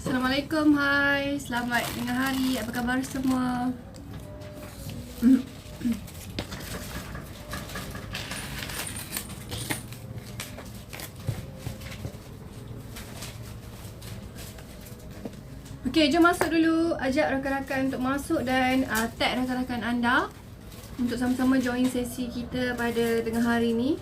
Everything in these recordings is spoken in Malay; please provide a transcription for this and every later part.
Assalamualaikum, hai. Selamat tengah hari. Apa khabar semua? Okey, jom masuk dulu. Ajak rakan-rakan untuk masuk dan tag rakan-rakan anda untuk sama-sama join sesi kita pada tengah hari ni.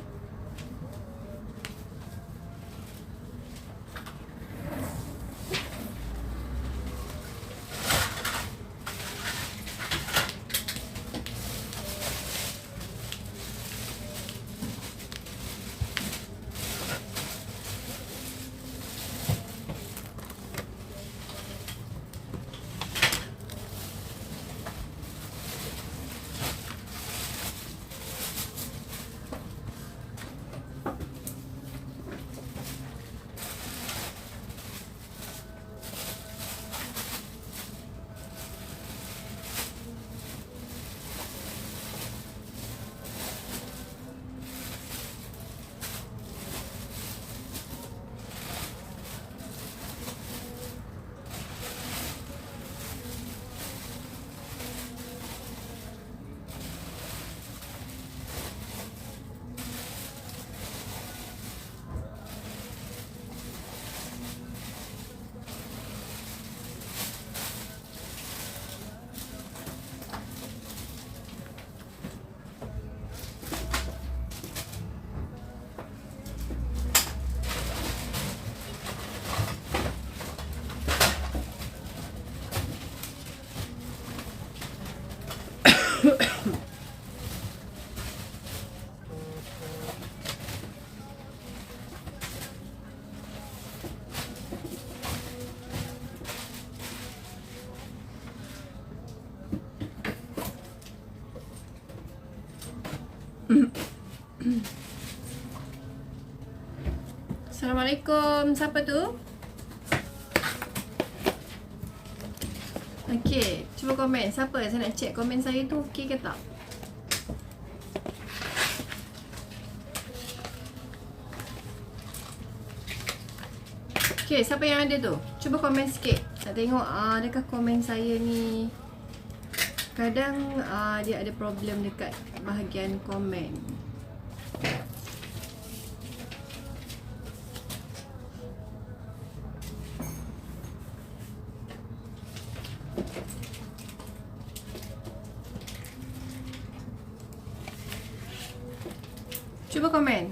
Assalamualaikum. Siapa tu? Okey, cuba komen. Siapa? Saya nak check komen saya tu okey ke tak? Okey, siapa yang ada tu? Cuba komen sikit. Nak tengok adakah komen saya ni. Kadang dia ada problem dekat bahagian komen. Cuba komen.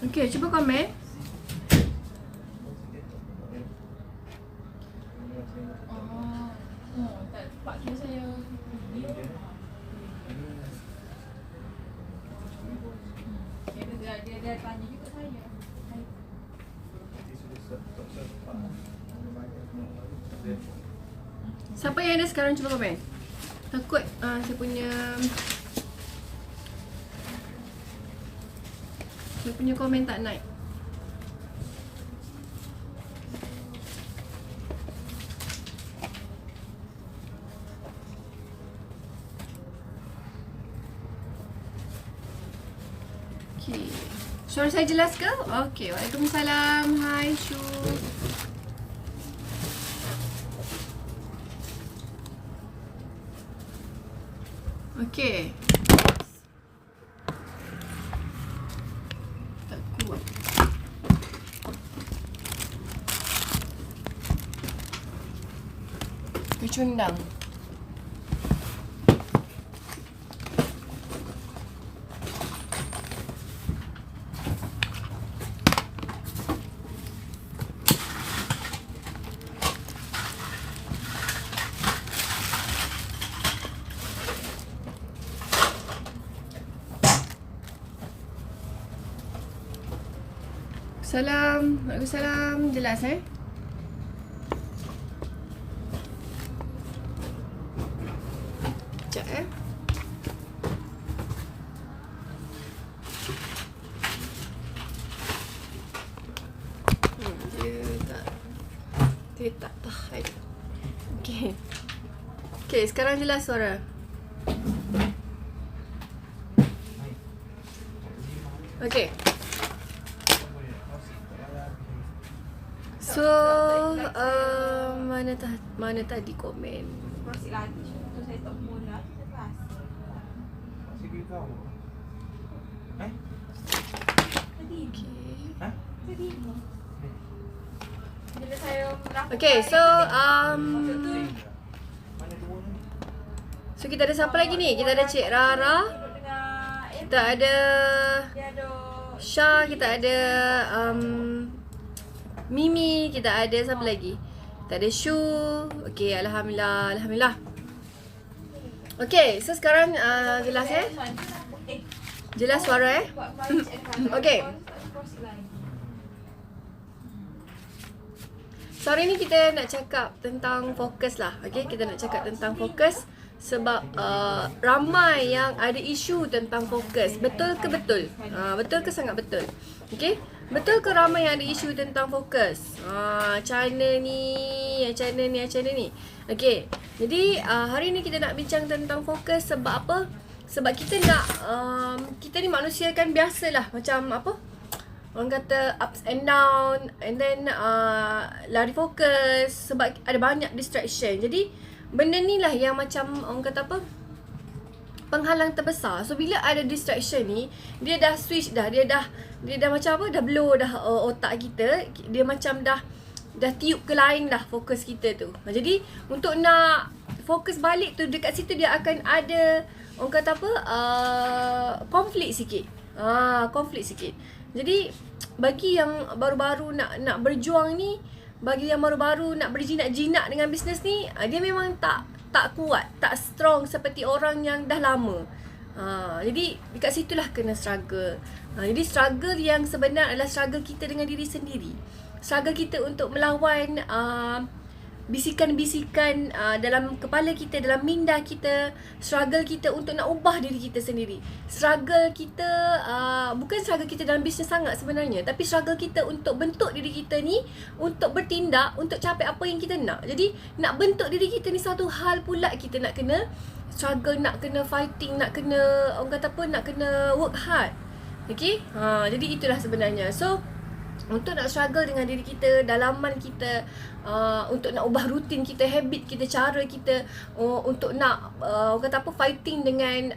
Okey, cuba komen. Tak pakai saya. Dia tanya juga saya. Siapa yang ada sekarang cuba komen. Takut saya punya komen tak naik. Okey. Suara saya jelas ke? Okey. Waalaikumsalam. Hai Shu. Okey. Tak kuat. Kecundang. Waalaikumsalam. Jelas Sekejap Dia tak tahan. Okay, sekarang jelas suara. Okay. So, mana tadi komen? Masih lagi. Tu saya tak mula. Kita pas. Masih kita tahu. Tadi. Hah? Tadi. Bila saya merapat. Okay, so Mana dua ni? so kita ada siapa lagi ni? Kita ada Cik Rara, kita ada Dia ada Syah, kita ada Mimi, kita ada siapa lagi? Kita ada Shu. Okay, Alhamdulillah. Okay, so sekarang jelas Jelas suara Okay. So hari ni kita nak cakap tentang fokus lah. Okay, kita nak cakap tentang fokus. Sebab ramai yang ada isu tentang fokus. Betul ke betul? Betul ke sangat betul? Okay, betul ke ramai yang ada isu tentang fokus? Macam mana ni? Okay, jadi hari ni kita nak bincang tentang fokus. Sebab apa? Sebab kita nak kita ni manusia kan biasalah. Macam apa? Orang kata ups and down, and then lari fokus sebab ada banyak distraction. Jadi benda ni lah yang macam orang kata apa, penghalang terbesar. So bila ada distraction ni, dia dah switch dah, dia dah macam apa, dah blow dah otak kita. Dia macam dah tiup ke lain dah fokus kita tu. Jadi untuk nak fokus balik tu, dekat situ dia akan ada orang kata apa, konflik sikit. Jadi bagi yang baru-baru nak berjuang ni, bagi yang baru-baru nak berjinak-jinak dengan bisnes ni, dia memang tak kuat, tak strong seperti orang yang dah lama. Jadi dekat situlah kena struggle. Jadi struggle yang sebenar adalah struggle kita dengan diri sendiri. Struggle kita untuk melawan bisikan-bisikan dalam kepala kita, dalam minda kita. Struggle kita untuk nak ubah diri kita sendiri. Struggle kita bukan struggle kita dalam bisnes sangat sebenarnya, tapi struggle kita untuk bentuk diri kita ni, untuk bertindak, untuk capai apa yang kita nak. Jadi nak bentuk diri kita ni satu hal pula, kita nak kena struggle, nak kena fighting, nak kena orang kata apa, nak kena work hard. Okay, jadi itulah sebenarnya. So untuk nak struggle dengan diri kita, dalaman kita, untuk nak ubah rutin kita, habit kita, cara kita, untuk nak kata apa, fighting dengan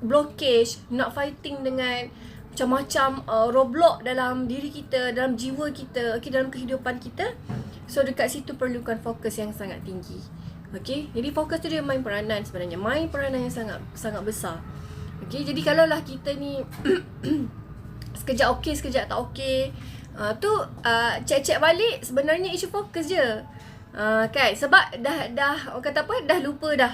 blockage, nak fighting dengan macam-macam roadblock dalam diri kita, dalam jiwa kita, okay, dalam kehidupan kita. So dekat situ perlukan fokus yang sangat tinggi. Okay, jadi fokus tu dia main peranan sebenarnya, main peranan yang sangat besar. Okay, jadi kalaulah kita ni sekejap okey, sekejap tak okey, tu cek-cek balik, sebenarnya isu fokus je. Kan, sebab dah orang kata apa, dah lupa dah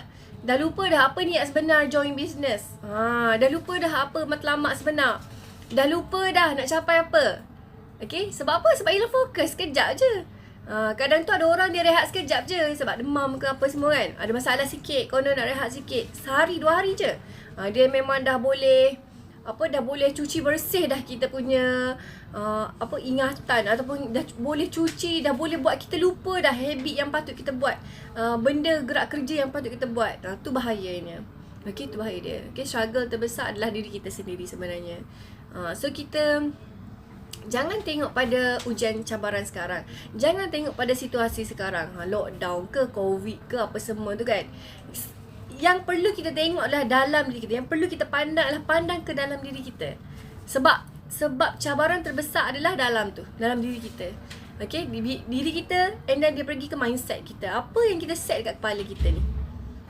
apa niat sebenar join business. Dah lupa dah apa matlamat sebenar. Dah lupa dah nak capai apa. Okay, sebab apa? Sebab hilang fokus sekejap je. Kadang tu ada orang dia rehat sekejap je sebab demam ke apa semua kan, ada masalah sikit, konon nak rehat sikit, sehari 2 hari je. Dia memang dah boleh cuci bersih dah kita punya ingatan, ataupun dah boleh cuci, dah boleh buat kita lupa dah habit yang patut kita buat, benda gerak kerja yang patut kita buat. Tu bahayanya. Okay, tu bahaya dia. Okay, struggle terbesar adalah diri kita sendiri sebenarnya. So kita jangan tengok pada ujian cabaran sekarang, jangan tengok pada situasi sekarang, lockdown ke, covid ke, apa semua tu kan. Yang perlu kita tengok adalah dalam diri kita. Yang perlu kita pandang adalah pandang ke dalam diri kita. Sebab cabaran terbesar adalah dalam tu, dalam diri kita. Okay, diri kita, and then dia pergi ke mindset kita. Apa yang kita set dekat kepala kita ni?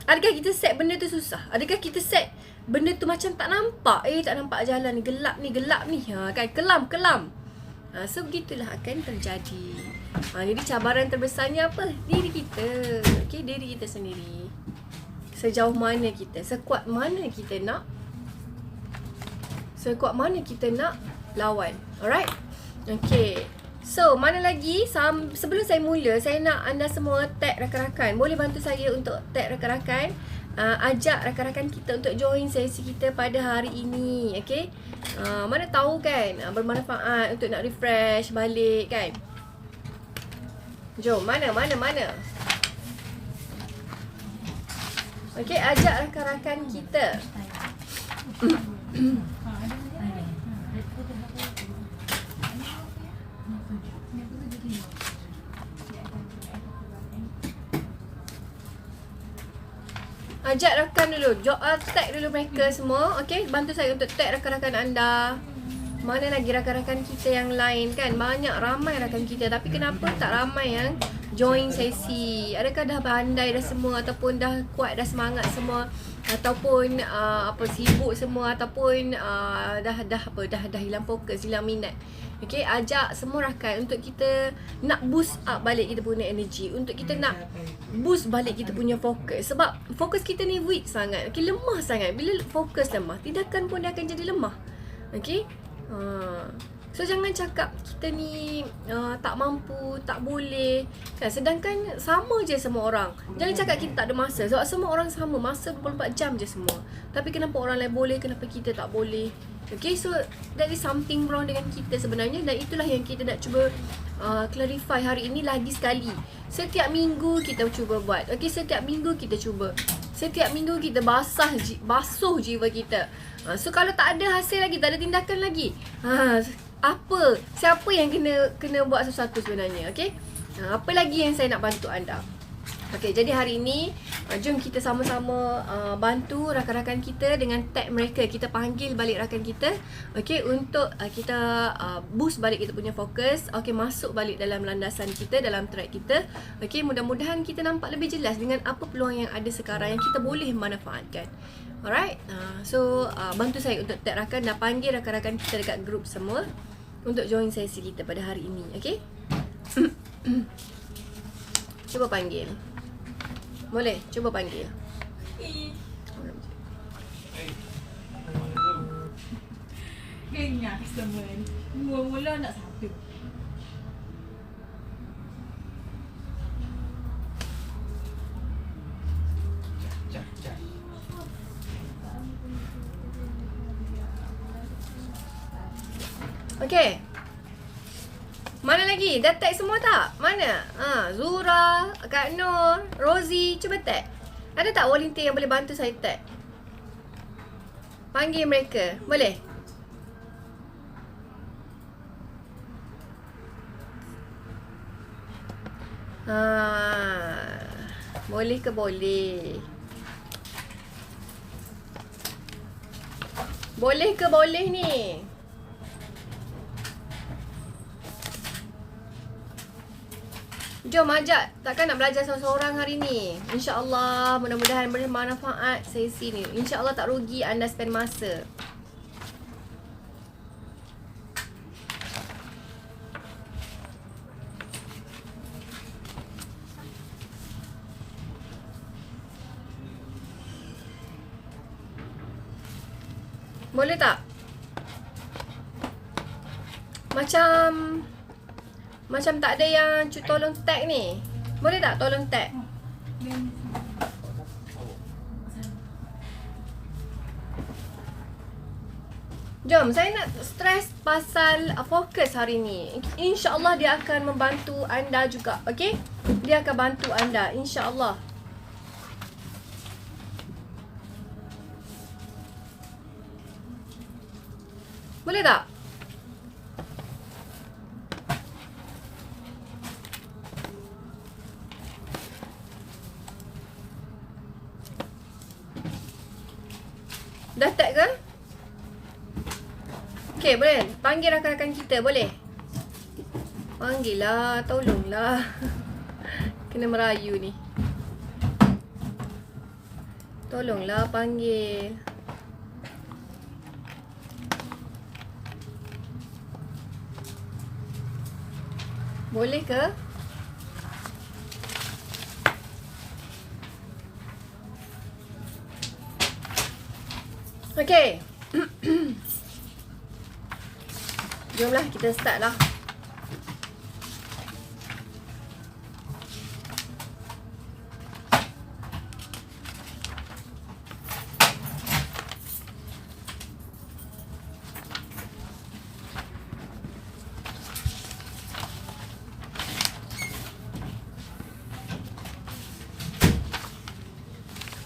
Adakah kita set benda tu susah? Adakah kita set benda tu macam tak nampak? Tak nampak jalan ni, gelap ni. Kan, kelam. So begitulah akan terjadi. Jadi cabaran terbesarnya apa? Diri kita. Okay, diri kita sendiri. Sejauh mana kita, sekuat mana kita nak lawan. Alright. Okay. So, mana lagi? Sebelum saya mula, saya nak anda semua tag rakan-rakan. Boleh bantu saya untuk tag rakan-rakan. Ajak rakan-rakan kita untuk join sesi kita pada hari ini. Okay. Mana tahu kan, bermanfaat untuk nak refresh balik kan. Jom, mana. Okay, ajak rakan-rakan kita. Ajak rakan dulu. Tag dulu mereka semua. Okay, bantu saya untuk tag rakan-rakan anda. Mana lagi rakan-rakan kita yang lain kan? Banyak, ramai rakan kita. Tapi kenapa tak ramai yang join sesi? Adakah dah pandai dah semua? Ataupun dah kuat, dah semangat semua? Ataupun sibuk semua? Ataupun dah hilang fokus, hilang minat? Okay, ajak semua rakan untuk kita nak boost up balik kita punya energy. Untuk kita nak boost balik kita punya fokus. Sebab fokus kita ni weak sangat. Okay, lemah sangat. Bila fokus lemah, tindakan pun dia akan jadi lemah. Okay. So jangan cakap kita ni tak mampu, tak boleh kan. Sedangkan sama je semua orang. Jangan cakap kita tak ada masa. Sebab semua orang sama, masa 24 jam je semua. Tapi kenapa orang lain boleh, kenapa kita tak boleh? Okay, so that is something wrong dengan kita sebenarnya. Dan itulah yang kita nak cuba clarify hari ini lagi sekali. Setiap minggu kita cuba buat. Okay, setiap minggu kita cuba. Setiap minggu kita basuh jiwa kita. So kalau tak ada hasil lagi, tak ada tindakan lagi, siapa yang kena buat sesuatu sebenarnya? Okay, apa lagi yang saya nak bantu anda? Okay, jadi hari ini jom kita sama-sama bantu rakan-rakan kita dengan tag mereka. Kita panggil balik rakan kita, okay, untuk kita boost balik kita punya fokus. Okay, masuk balik dalam landasan kita, dalam track kita. Okay, mudah-mudahan kita nampak lebih jelas dengan apa peluang yang ada sekarang yang kita boleh manfaatkan. Alright, so bantu saya untuk tag rakan dan panggil rakan-rakan kita dekat group semua untuk join sesi kita pada hari ini. Okay. Cuba panggil. Boleh? Cuba panggil. Kenyang customer ni. Mula-mula nak satu. Cak. Okay. Mana lagi? Dah tag semua tak? Mana? Zura, Kak Nur, Rosie, cuba tag. Ada tak volunteer yang boleh bantu saya tag? Panggil mereka. Boleh? Boleh ke boleh? Boleh ke boleh ni? Jom ajak. Takkan nak belajar seorang-seorang hari ni. InsyaAllah mudah-mudahan bermanfaat sesi ni. InsyaAllah tak rugi anda spend masa. Boleh tak? Macam tak ada yang tolong tag ni. Boleh tak tolong tag? Jom, saya nak stress pasal fokus hari ni. InsyaAllah dia akan membantu anda juga. Okay? Dia akan bantu anda. InsyaAllah. Boleh tak? Dah tag ke? Okay, boleh. Panggil rakan-rakan kita, boleh? Panggil lah, tolonglah. Kena merayu ni. Tolonglah panggil. Boleh ke? Okay. Jomlah kita start lah.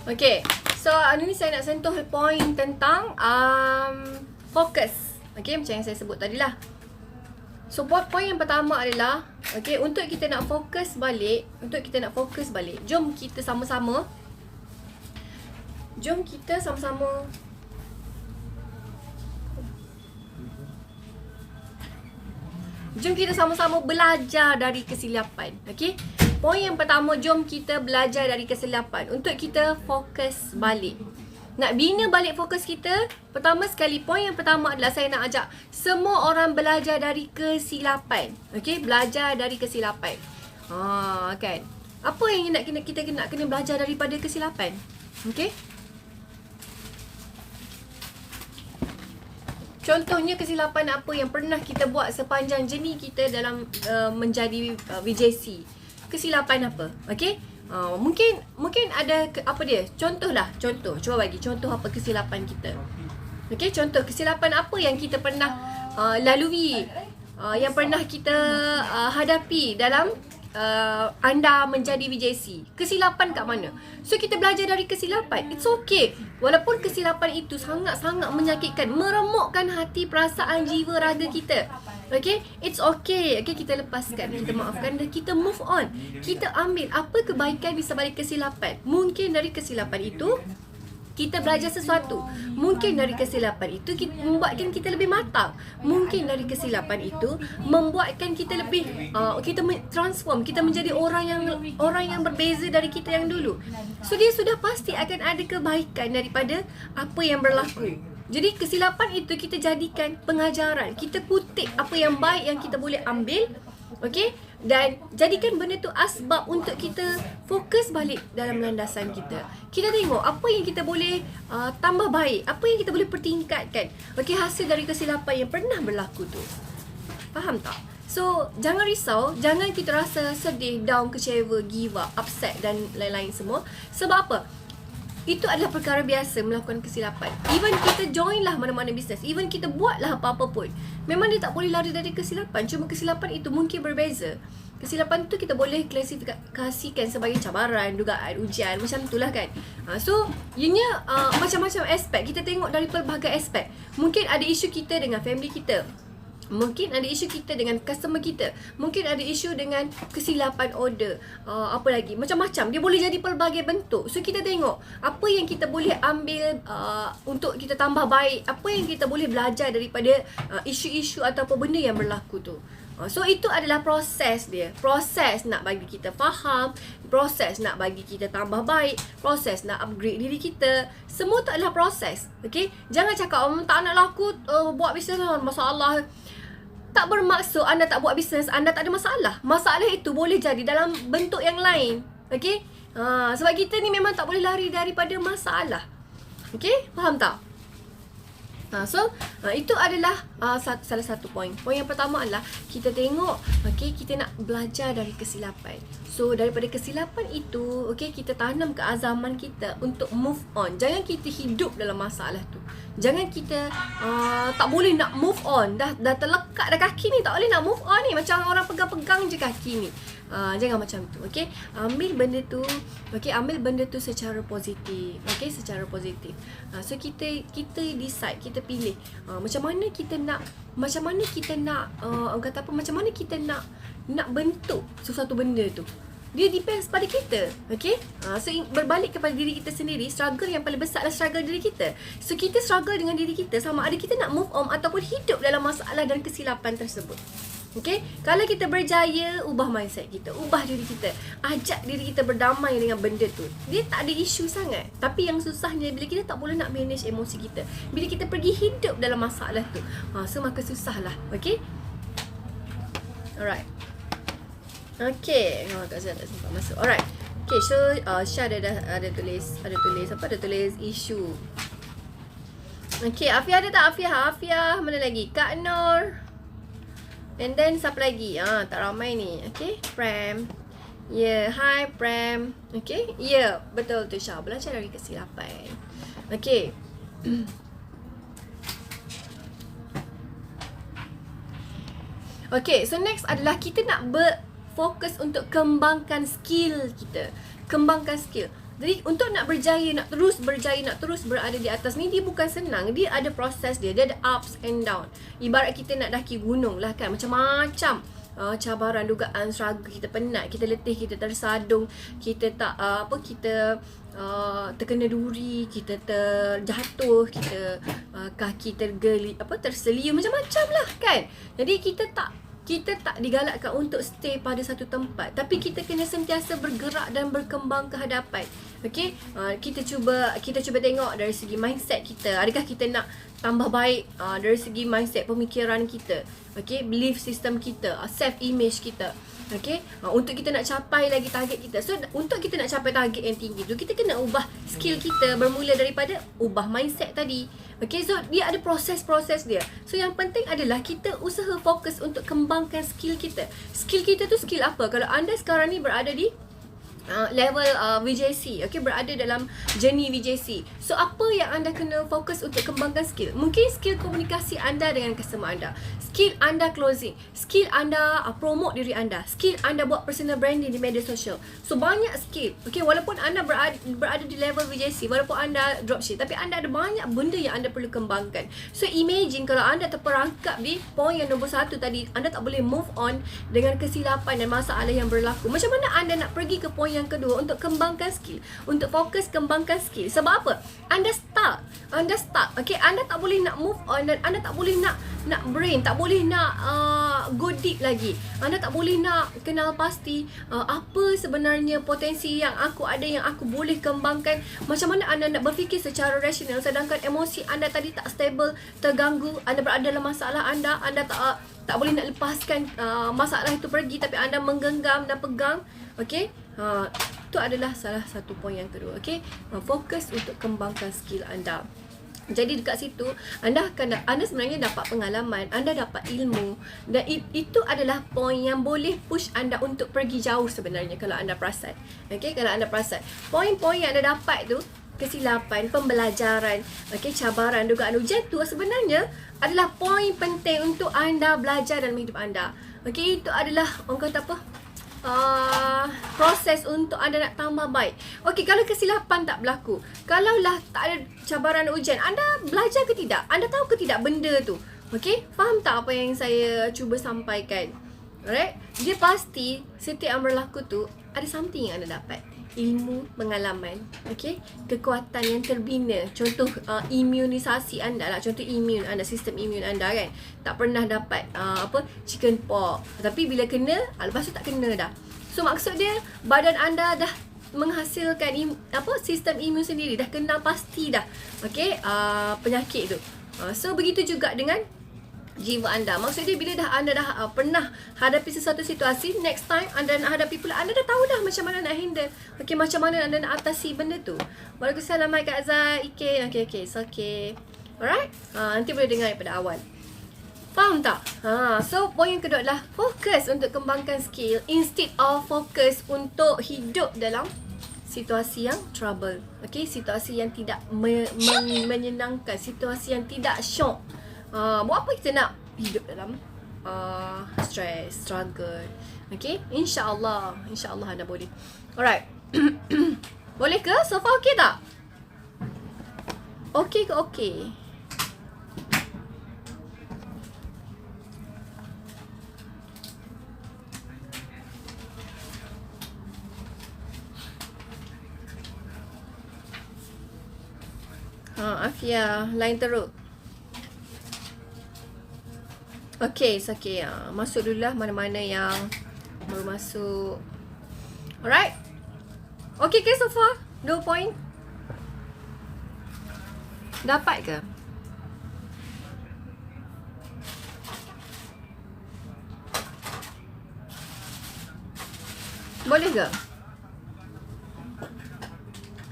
Okay, so hari ni saya nak sentuh point tentang fokus. Okay, macam yang saya sebut tadi lah. So point yang pertama adalah, okay, untuk kita nak fokus balik, jom kita sama-sama belajar dari kesilapan. Okay, poin yang pertama, jom kita belajar dari kesilapan untuk kita fokus balik. Nak bina balik fokus kita, pertama sekali, poin yang pertama adalah saya nak ajak semua orang belajar dari kesilapan. Okay, belajar dari kesilapan. Kan, apa yang kita kena belajar daripada kesilapan? Okay, contohnya kesilapan apa yang pernah kita buat sepanjang journey kita dalam menjadi VJC. Kesilapan apa? Okay, mungkin ada contoh. Cuba bagi contoh apa kesilapan kita. Okay, contoh kesilapan apa yang kita pernah lalui, yang pernah kita hadapi dalam anda menjadi VJC. Kesilapan kat mana? So kita belajar dari kesilapan. It's okay, walaupun kesilapan itu sangat-sangat menyakitkan, meremukkan hati, perasaan, jiwa, raga kita. Okay, it's okay. Okay, kita lepaskan, kita maafkan dan kita move on. Kita ambil apa kebaikan di sebalik kesilapan. Mungkin dari kesilapan itu kita belajar sesuatu. Mungkin dari kesilapan itu membuatkan kita lebih matang. Mungkin dari kesilapan itu membuatkan kita lebih kita transform, kita menjadi orang yang berbeza dari kita yang dulu. So dia sudah pasti akan ada kebaikan daripada apa yang berlaku. Jadi kesilapan itu kita jadikan pengajaran. Kita kutip apa yang baik yang kita boleh ambil. Okay, dan jadikan benda tu asbab untuk kita fokus balik dalam landasan kita. Kita tengok apa yang kita boleh tambah baik, apa yang kita boleh pertingkatkan. Okay, hasil dari kesilapan yang pernah berlaku tu. Faham tak? So, jangan risau, jangan kita rasa sedih, down, kecewa, give up, upset dan lain-lain semua. Sebab apa? Itu adalah perkara biasa melakukan kesilapan. Even kita join lah mana-mana bisnes, even kita buat lah apa-apa pun, memang dia tak boleh lari dari kesilapan. Cuma kesilapan itu mungkin berbeza. Kesilapan tu kita boleh klasifikasikan sebagai cabaran, dugaan, ujian, macam itulah kan. So, ianya macam-macam aspek. Kita tengok dari pelbagai aspek. Mungkin ada isu kita dengan family kita, mungkin ada isu kita dengan customer kita, mungkin ada isu dengan kesilapan order, apa lagi, macam-macam. Dia boleh jadi pelbagai bentuk. So kita tengok apa yang kita boleh ambil untuk kita tambah baik, apa yang kita boleh belajar daripada isu-isu atau apa benda yang berlaku tu. So itu adalah proses dia. Proses nak bagi kita faham, proses nak bagi kita tambah baik, proses nak upgrade diri kita. Semua tu adalah proses. Okay, jangan cakap tak nak laku buat bisnes masalah. Tak bermaksud anda tak buat bisnes, anda tak ada masalah. Masalah itu boleh jadi dalam bentuk yang lain. Okay, sebab kita ni memang tak boleh lari daripada masalah. Okay, faham tak? So itu adalah salah satu poin. Poin yang pertama adalah kita tengok, okay, kita nak belajar dari kesilapan. So daripada kesilapan itu, okay, kita tanam keazaman kita untuk move on. Jangan kita hidup dalam masalah tu. Jangan kita tak boleh nak move on. Dah terlekat dah kaki ni, tak boleh nak move on ni. Macam orang pegang-pegang je kaki ni. Jangan macam tu. Okay, ambil benda tu. Okay, ambil benda tu secara positif. Okay, secara positif. So kita decide, kita pilih macam mana kita nak kata apa, macam mana kita nak bentuk sesuatu benda tu. Dia depends pada kita. Okay, so berbalik kepada diri kita sendiri. Struggle yang paling besar adalah struggle diri kita. So kita struggle dengan diri kita, sama ada kita nak move on ataupun hidup dalam masalah dan kesilapan tersebut. Okay, kalau kita berjaya, ubah mindset kita, ubah diri kita, ajak diri kita berdamai dengan benda tu. Dia tak ada isu sangat. Tapi yang susahnya bila kita tak boleh nak manage emosi kita, bila kita pergi hidup dalam masalah tu, so maka susah lah. Okay, alright. Okay, kat saya tak sempat masuk. Alright. Okay, so Syah ada tulis apa? Ada tulis isu. Okay, Afia ada tak? Afia mana lagi? Kak Nur. And then siapa lagi? Tak ramai ni. Okay, Prem. Yeah, hi Prem. Okay, yeah, betul tu Syah. Belajar dari kesilapan. Okay. Okay, so next adalah kita nak fokus untuk kembangkan skill kita. Kembangkan skill. Jadi untuk nak berjaya, nak terus berjaya, nak terus berada di atas ni, dia bukan senang. Dia ada proses dia ada ups and down. Ibarat kita nak daki gunung lah kan, macam-macam cabaran, dugaan, struggle, kita penat, kita letih, kita tersadung, kita tak kita terkena duri, kita terjatuh, kita kaki terseliu, macam-macam lah kan. Jadi kita tak digalakkan untuk stay pada satu tempat, tapi kita kena sentiasa bergerak dan berkembang ke hadapan. Okey, kita cuba tengok dari segi mindset kita. Adakah kita nak tambah baik dari segi mindset, pemikiran kita, okey, belief system kita, self image kita. Okey, untuk kita nak capai lagi target kita. So untuk kita nak capai target yang tinggi tu, kita kena ubah skill kita, bermula daripada ubah mindset tadi. Okey, so dia ada proses-proses dia. So yang penting adalah kita usaha fokus untuk kembangkan skill kita. Skill kita tu skill apa? Kalau anda sekarang ni berada di level VJC, okay, berada dalam journey VJC. So apa yang anda kena fokus untuk kembangkan skill? Mungkin skill komunikasi anda dengan customer anda, skill anda closing, skill anda promote diri anda, skill anda buat personal branding di media sosial. So banyak skill. Okay, walaupun anda berada di level VJC, walaupun anda dropship, tapi anda ada banyak benda yang anda perlu kembangkan. So imagine kalau anda terperangkap di poin yang nombor 1 tadi, anda tak boleh move on dengan kesilapan dan masalah yang berlaku. Macam mana anda nak pergi ke poin yang kedua untuk kembangkan skill, untuk fokus kembangkan skill? Sebab apa? Anda stuck. Okay, anda tak boleh nak move on, dan anda tak boleh nak brain, tak boleh nak go deep lagi. Anda tak boleh nak kenal pasti apa sebenarnya potensi yang aku ada, yang aku boleh kembangkan. Macam mana anda nak berfikir secara rasional sedangkan emosi anda tadi tak stable, terganggu, anda berada dalam masalah anda tak boleh nak lepaskan masalah itu pergi, tapi anda menggenggam dan pegang. Okey, itu adalah salah satu poin yang kedua. Okey, fokus untuk kembangkan skill anda. Jadi dekat situ anda sebenarnya dapat pengalaman, anda dapat ilmu, dan itu adalah poin yang boleh push anda untuk pergi jauh sebenarnya kalau anda perasan. Okey, kalau anda perasan, poin-poin yang anda dapat tu, kesilapan, pembelajaran, okey, cabaran, dugaan ujian tu sebenarnya adalah poin penting untuk anda belajar dalam hidup anda. Okey, itu adalah orang kata apa? Proses untuk anda nak tambah baik. Okey, kalau kesilapan tak berlaku, kalaulah tak ada cabaran ujian, anda belajar ke tidak? Anda tahu ke tidak benda tu? Okey, faham tak apa yang saya cuba sampaikan? Alright, dia pasti setiap yang berlaku tu ada something yang anda dapat. Ilmu, pengalaman, okey, kekuatan yang terbina. Contoh imunisasi anda lah, contoh imun anda, sistem imun anda kan, tak pernah dapat chicken pox, tapi bila kena, lepas tu tak kena dah. So maksud dia badan anda dah menghasilkan sistem imun sendiri, dah kenal pasti dah, okey, penyakit tu. So begitu juga dengan jiwa anda. Maksud dia bila anda dah pernah hadapi sesuatu situasi, next time anda nak hadapi pula, anda dah tahu dah macam mana nak handle. Okey, macam mana anda nak atasi benda tu. Waalaikumsalam Kak Azhar. Okay, it's okay. Alright, nanti boleh dengar daripada awal. Faham tak? So poin yang kedua adalah fokus untuk kembangkan skill instead of fokus untuk hidup dalam situasi yang trouble. Okey, situasi yang tidak menyenangkan, situasi yang tidak syok. Buat apa kita nak hidup dalam stress, struggle. Okay, InsyaAllah anda boleh. Alright. Boleh ke? So far okay tak? Okay ke okay? Afia, line teruk. Okay, it's okay. Masuk dulu lah mana-mana yang baru masuk. Alright. Okay ke so far? 2 point. Dapat ke? Boleh ke?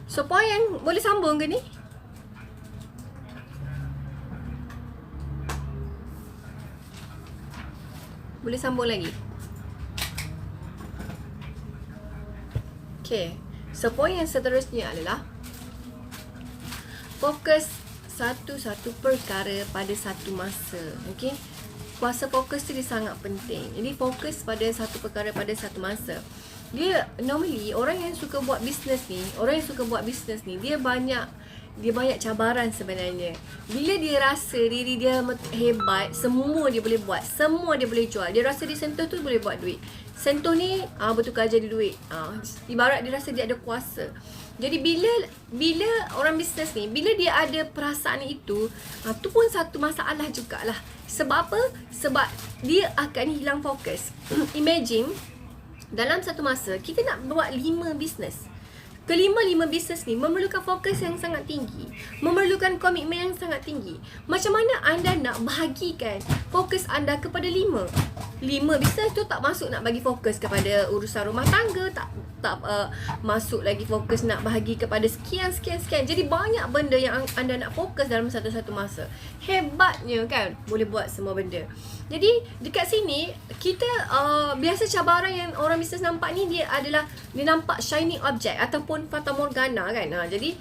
So point yang boleh sambung ke ni? Boleh sambung lagi. Okay, so point yang seterusnya adalah fokus satu-satu perkara pada satu masa. Okay, kuasa fokus tu dia sangat penting. Jadi fokus pada satu perkara pada satu masa. Dia normally orang yang suka buat bisnes ni, dia banyak cabaran sebenarnya. Bila dia rasa diri dia hebat, semua dia boleh buat, semua dia boleh jual. Dia rasa dia sentuh tu boleh buat duit. Sentuh ni bertukar jadi duit. Ibarat dia rasa dia ada kuasa. Jadi bila orang bisnes ni, bila dia ada perasaan itu, tu pun satu masalah jugalah. Sebab apa? Sebab dia akan hilang fokus. Imagine dalam satu masa kita nak buat 5 bisnes. Kelima-lima bisnes ni memerlukan fokus yang sangat tinggi, memerlukan komitmen yang sangat tinggi. Macam mana anda nak bahagikan fokus anda kepada 5 bisnes tu? Tak masuk nak bagi fokus kepada urusan rumah tangga, tak masuk lagi fokus nak bahagi kepada sekian. Jadi banyak benda yang anda nak fokus dalam satu-satu masa. Hebatnya kan, boleh buat semua benda. Jadi dekat sini kita biasa cabaran yang orang bisnes nampak ni, dia nampak shiny object ataupun fata morgana kan. Jadi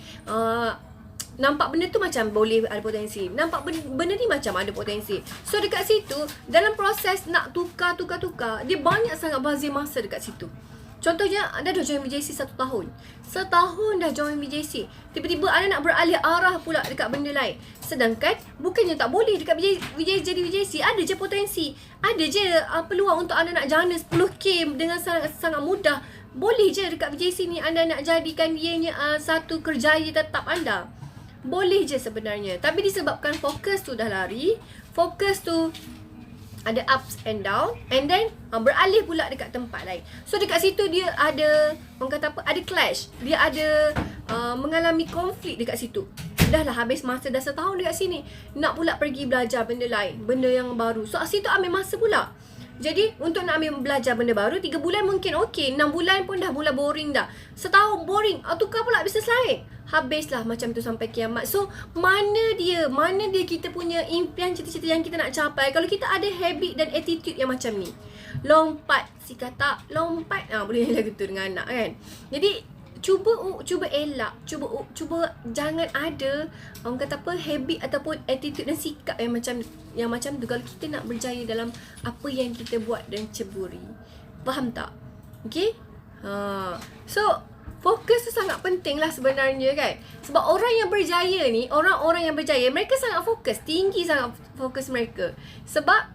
nampak benda tu macam boleh ada potensi, nampak benda ni macam ada potensi. So dekat situ dalam proses nak tukar, dia banyak sangat bazir masa dekat situ. Contohnya anda dah join VJC 1 tahun. Setahun dah join VJC, tiba-tiba anda nak beralih arah pula dekat benda lain. Sedangkan bukannya tak boleh dekat VJC jadi VJC, ada je potensi, ada je peluang untuk anda nak jana 10k dengan sangat mudah. Boleh je dekat VJC ni anda nak jadikan dianya satu kerjaya tetap anda. Boleh je sebenarnya. Tapi disebabkan fokus tu dah lari, fokus tu ada ups and down, and then beralih pula dekat tempat lain. So dekat situ dia ada, orang kata apa, ada clash. Dia ada mengalami konflik dekat situ. Dah lah habis masa, dah setahun dekat sini, nak pula pergi belajar benda lain, benda yang baru. So situ ambil masa pula. Jadi untuk nak ambil belajar benda baru, 3 bulan mungkin okey, 6 bulan pun dah mula boring dah. Setahun boring, tukar pula bisnes lain. Habislah macam tu sampai kiamat. So mana dia kita punya impian, cita-cita yang kita nak capai kalau kita ada habit dan attitude yang macam ni. Lompat, si kata lompat, boleh lagu tu dengan anak kan. Jadi cuba elak, cuba jangan ada orang kata apa, habit ataupun attitude dan sikap yang macam tu kalau kita nak berjaya dalam apa yang kita buat dan ceburi. Faham tak? Okay? So fokus tu sangat penting lah sebenarnya kan. Sebab orang yang berjaya ni, orang-orang yang berjaya, mereka sangat fokus, tinggi sangat fokus mereka. Sebab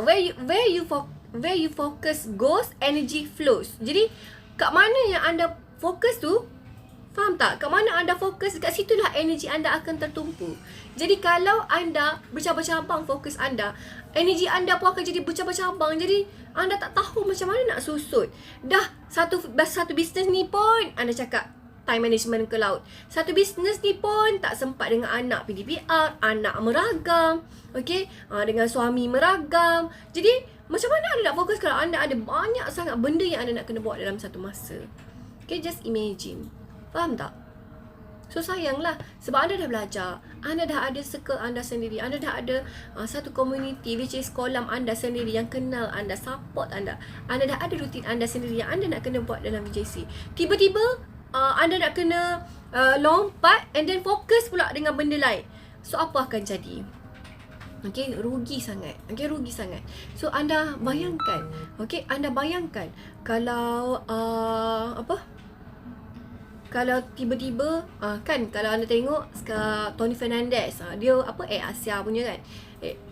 where you focus goes, energy flows. Jadi kat mana yang anda fokus tu, faham tak? Kat mana anda fokus, kat situlah energi anda akan tertumpu. Jadi kalau anda bercabang-cabang fokus anda, energi anda pun akan jadi bercabang-cabang. Jadi anda tak tahu macam mana nak susut. Dah satu bisnes ni pun anda cakap time management ke laut. Satu bisnes ni pun tak sempat dengan anak PDPR, anak meragam, okey, dengan suami meragam. Jadi macam mana anda nak fokus kalau anda ada banyak sangat benda yang anda nak kena buat dalam satu masa? Okay, just imagine. Faham tak? So sayanglah, sebab anda dah belajar, anda dah ada circle anda sendiri, anda dah ada satu community which is kolam anda sendiri yang kenal anda, support anda. Anda dah ada rutin anda sendiri yang anda nak kena buat dalam VJC. Tiba-tiba anda nak kena lompat and then fokus pula dengan benda lain. So apa akan jadi? Okay, rugi sangat. Okay, rugi sangat. So anda bayangkan, okay, anda bayangkan kalau kalau tiba-tiba kan, kalau anda tengok Tony Fernandez, dia Asia punya kan,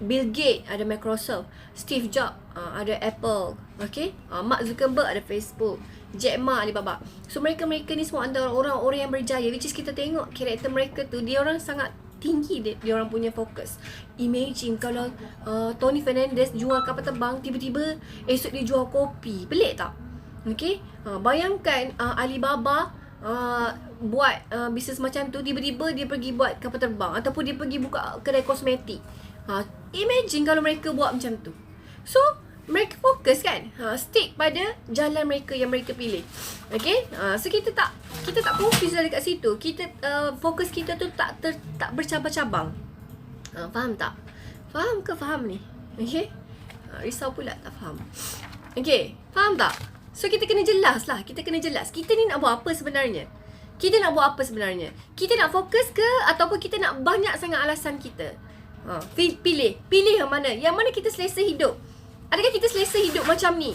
Bill Gates ada Microsoft, Steve Jobs ada Apple, okay, Mark Zuckerberg ada Facebook, Jack Ma Alibaba. So mereka ni semua antara orang-orang yang berjaya, which is kita tengok karakter mereka tu, dia orang sangat tinggi dia orang punya fokus. Imagine kalau Tony Fernandez jual kapal terbang, tiba-tiba esok dia jual kopi. Pelik tak? Okay, bayangkan Alibaba buat bisnes macam tu, tiba-tiba dia pergi buat kapal terbang ataupun dia pergi buka kedai kosmetik. Imagine kalau mereka buat macam tu. So mereka fokus kan, stick pada jalan mereka yang mereka pilih. Okay, so kita tak fokus dekat situ. Kita fokus kita tu tak bercabang-cabang. Faham tak? Faham ke faham ni? Okay, risau pula tak faham. Okay, faham tak? So kita kena jelas lah. Kita kena jelas, kita ni nak buat apa sebenarnya. Kita nak buat apa sebenarnya? Kita nak fokus ke ataupun kita nak banyak sangat alasan kita? Pilih yang mana? Yang mana kita selesa hidup? Adakah kita selesa hidup macam ni?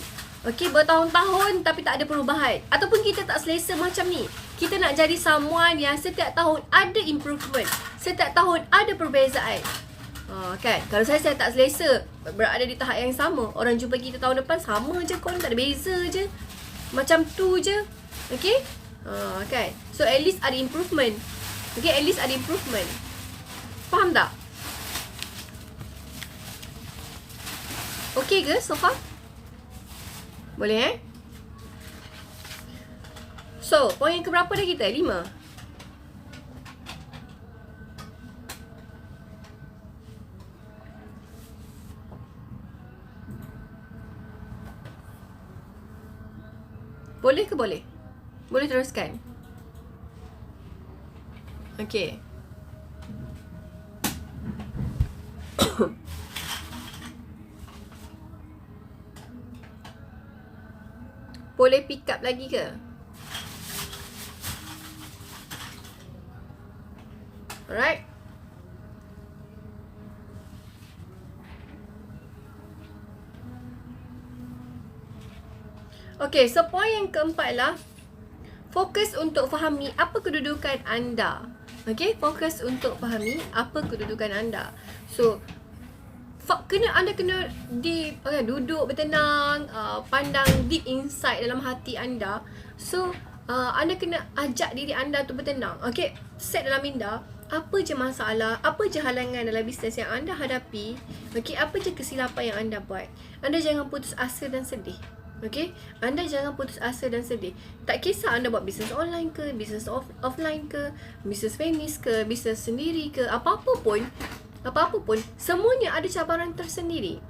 Okay, bertahun-tahun tapi tak ada perubahan. Ataupun kita tak selesa macam ni. Kita nak jadi someone yang setiap tahun ada improvement. Setiap tahun ada perbezaan. Kan? Kalau saya tak selesa berada di tahap yang sama. Orang jumpa kita tahun depan sama je, korang tak ada beza je. Macam tu je. Okay? Kan? So at least ada improvement. Okay, at least ada improvement. Faham tak? Okay ke so far? Boleh So, poin yang keberapa dah kita? 5. Boleh ke boleh? Boleh teruskan? Okay. Boleh pick up lagi ke? Alright. Okay, so poin yang keempat lah, fokus untuk fahami apa kedudukan anda. Okay, fokus untuk fahami apa kedudukan anda. So, anda kena duduk bertenang, pandang deep inside dalam hati anda. So, anda kena ajak diri anda tu bertenang. Okay, set dalam minda, apa je masalah, apa je halangan dalam bisnes yang anda hadapi. Okay, apa je kesilapan yang anda buat. Anda jangan putus asa dan sedih. Okay, anda jangan putus asa dan sedih. Tak kisah anda buat bisnes online ke, bisnes offline ke, bisnes feminis ke, bisnes sendiri ke, apa-apa pun, semuanya ada cabaran tersendiri.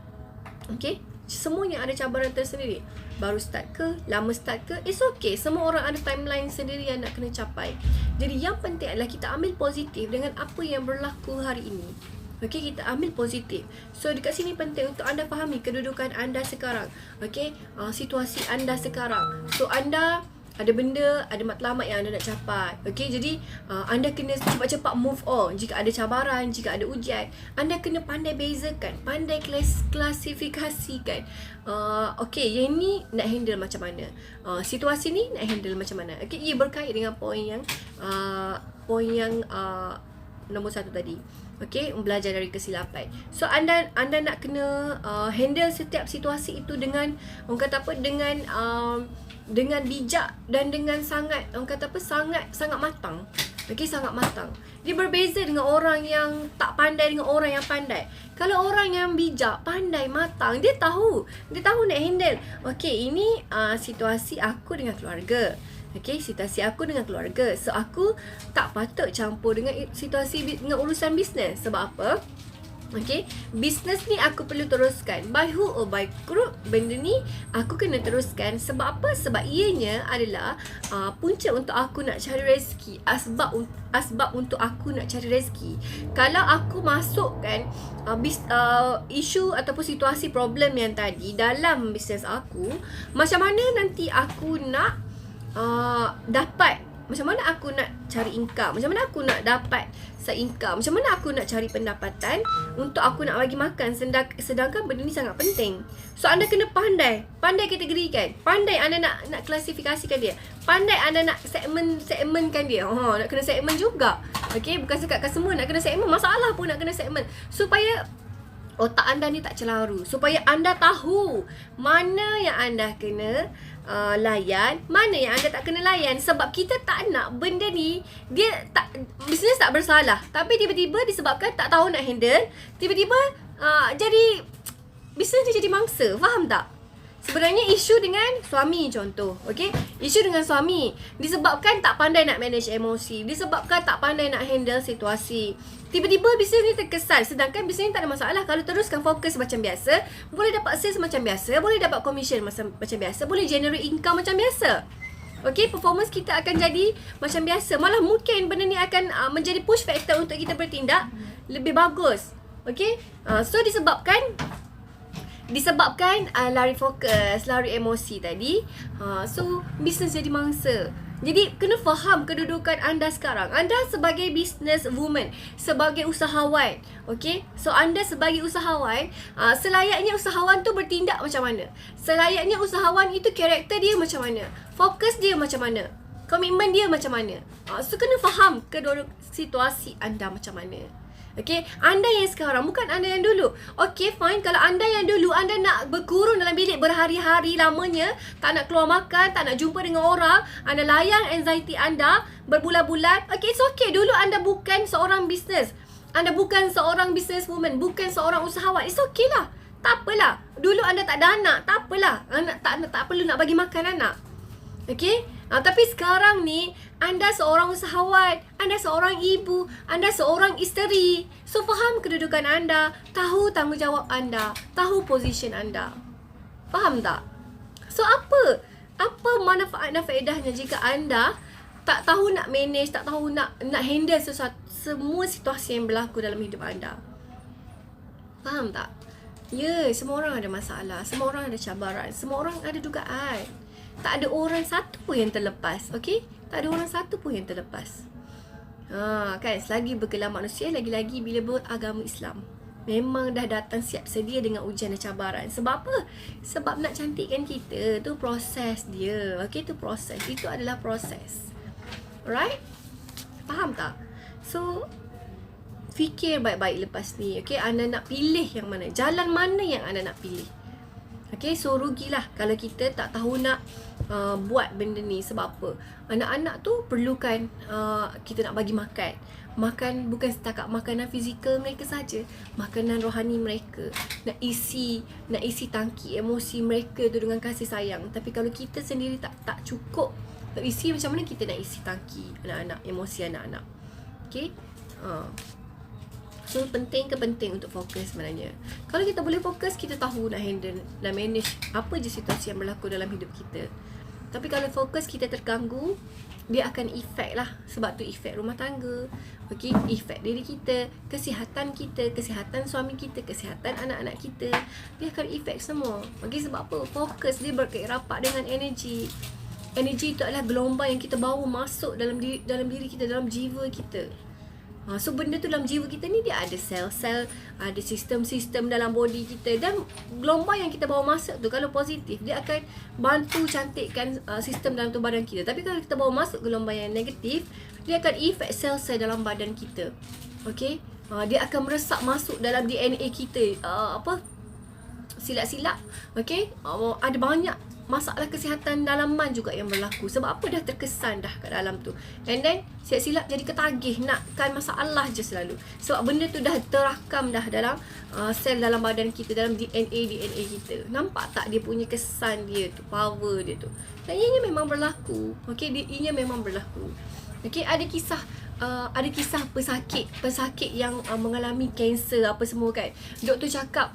Okay, semuanya ada cabaran tersendiri. Baru start ke, lama start ke, it's okay. Semua orang ada timeline sendiri yang nak kena capai. Jadi yang penting adalah kita ambil positif dengan apa yang berlaku hari ini. Okay, kita ambil positif. So dekat sini penting untuk anda fahami kedudukan anda sekarang. Okay, situasi anda sekarang. So anda ada benda, ada matlamat yang anda nak capai. Okay, jadi anda kena cepat-cepat move on. Jika ada cabaran, jika ada ujian, anda kena pandai bezakan, pandai klasifikasikan. Okay, yang ni nak handle macam mana, situasi ni nak handle macam mana. Okay, ia berkait dengan poin yang nombor 1 tadi. Okay, belajar dari kesilapan. So anda nak kena handle setiap situasi itu dengan, orang kata apa, dengan bijak dan dengan sangat, orang kata apa, sangat matang. Okay, sangat matang. Dia berbeza dengan orang yang tak pandai dengan orang yang pandai. Kalau orang yang bijak, pandai, matang, dia tahu nak handle. Okay, ini situasi aku dengan keluarga. Okay, situasi aku dengan keluarga. So aku tak patut campur dengan situasi, dengan urusan bisnes. Sebab apa? Okay, bisnes ni aku perlu teruskan. By hook or by crook, benda ni aku kena teruskan. Sebab apa? Sebab ianya adalah punca untuk aku nak cari rezeki. Asbab untuk aku nak cari rezeki. Kalau aku masukkan isu ataupun situasi problem yang tadi dalam bisnes aku, macam mana nanti aku nak dapat, macam mana aku nak cari income, macam mana aku nak dapat income, macam mana aku nak cari pendapatan untuk aku nak bagi makan, sedangkan benda ni sangat penting. So anda kena pandai kategorikan, pandai anda nak klasifikasikan dia, pandai anda nak segmenkan dia. Nak kena segmen juga. Okay, bukan sekadar semua nak kena segmen, masalah pun nak kena segmen, supaya otak anda ni tak celaru, supaya anda tahu mana yang anda kena layan, mana yang anda tak kena layan. Sebab kita tak nak benda ni, bisnes tak bersalah, tapi tiba-tiba disebabkan tak tahu nak handle, tiba-tiba jadi bisnes dia jadi mangsa. Faham tak? Sebenarnya isu dengan suami contoh. Okay, isu dengan suami disebabkan tak pandai nak manage emosi, disebabkan tak pandai nak handle situasi. Tiba-tiba bisnes ni terkesan, sedangkan bisnes ni tak ada masalah. Kalau teruskan fokus macam biasa, boleh dapat sales macam biasa, boleh dapat commission macam biasa, boleh generate income macam biasa. Okay, performance kita akan jadi macam biasa. Malah mungkin benda ni akan menjadi push factor untuk kita bertindak lebih bagus. Okay, so disebabkan lari fokus, lari emosi tadi, so bisnes jadi mangsa. Jadi kena faham kedudukan anda sekarang. Anda sebagai business woman, sebagai usahawan, okay? So anda sebagai usahawan, selayaknya usahawan tu bertindak macam mana? Selayaknya usahawan itu karakter dia macam mana? Fokus dia macam mana? Komitmen dia macam mana? So kena faham kedua situasi anda macam mana. Okay, anda yang sekarang, bukan anda yang dulu. Okay, fine. Kalau anda yang dulu, anda nak berkurung dalam bilik berhari-hari lamanya, tak nak keluar makan, tak nak jumpa dengan orang, anda layan anxiety anda berbulan-bulan. Okay, it's okay. Dulu anda bukan seorang bisnes. Anda bukan seorang businesswoman, bukan seorang usahawan. It's okay lah. Tak apalah. Dulu anda tak ada anak, tak apalah. Anak tak perlu nak bagi makan anak. Okay? Tapi sekarang ni, anda seorang usahawan, anda seorang ibu, anda seorang isteri. So, faham kedudukan anda, tahu tanggungjawab anda, tahu position anda. Faham tak? So, apa manfaat dan faedahnya jika anda tak tahu nak manage, tak tahu nak handle semua situasi yang berlaku dalam hidup anda? Faham tak? Ya, semua orang ada masalah, semua orang ada cabaran, semua orang ada dugaan. Tak ada orang satu pun yang terlepas. Okay? Tak ada orang satu pun yang terlepas. Kan? Selagi bergelar manusia, lagi-lagi bila beragama Islam, memang dah datang siap sedia dengan ujian dan cabaran. Sebab apa? Sebab nak cantikkan kita. Tu proses dia. Okay? Tu proses. Itu adalah proses. Alright? Faham tak? So, fikir baik-baik lepas ni. Okay? Anda nak pilih yang mana? Jalan mana yang anda nak pilih? Okay, so rugilah kalau kita tak tahu nak buat benda ni. Sebab apa? Anak-anak tu perlukan kita nak bagi makan. Makan bukan setakat makanan fizikal mereka saja, makanan rohani mereka. Nak isi tangki emosi mereka tu dengan kasih sayang. Tapi kalau kita sendiri tak cukup nak isi, macam mana kita nak isi tangki anak-anak, emosi anak-anak? Okay? So, penting untuk fokus sebenarnya. Kalau kita boleh fokus, kita tahu nak handle dan manage apa je situasi yang berlaku dalam hidup kita. Tapi kalau fokus kita terganggu, dia akan efek lah. Sebab tu efek rumah tangga, okay? Efek diri kita, kesihatan suami kita, kesihatan anak-anak kita. Dia akan efek semua. Okay, sebab apa? Fokus dia berkait rapat dengan energi. Energi itu adalah gelombang yang kita bawa masuk dalam diri kita, dalam jiwa kita. So benda tu dalam jiwa kita ni, dia ada sel-sel, ada sistem-sistem dalam body kita. Dan gelombang yang kita bawa masuk tu, kalau positif, dia akan bantu cantikkan sistem dalam tubuh badan kita. Tapi kalau kita bawa masuk gelombang yang negatif, dia akan efek sel-sel dalam badan kita. Okay? Dia akan meresap masuk dalam DNA kita. Silap-silap. Okay? Ada banyak masalah kesihatan dalaman juga yang berlaku. Sebab apa? Dah terkesan dah kat dalam tu. And then silap-silap jadi ketagih nakkan masalah je selalu. Sebab benda tu dah terakam dah dalam sel dalam badan kita, dalam DNA kita. Nampak tak dia punya kesan dia tu, power dia tu. Dan ianya memang berlaku. Okay, ianya memang berlaku. Okay, ada kisah pesakit yang mengalami kanser apa semua kan. Doktor cakap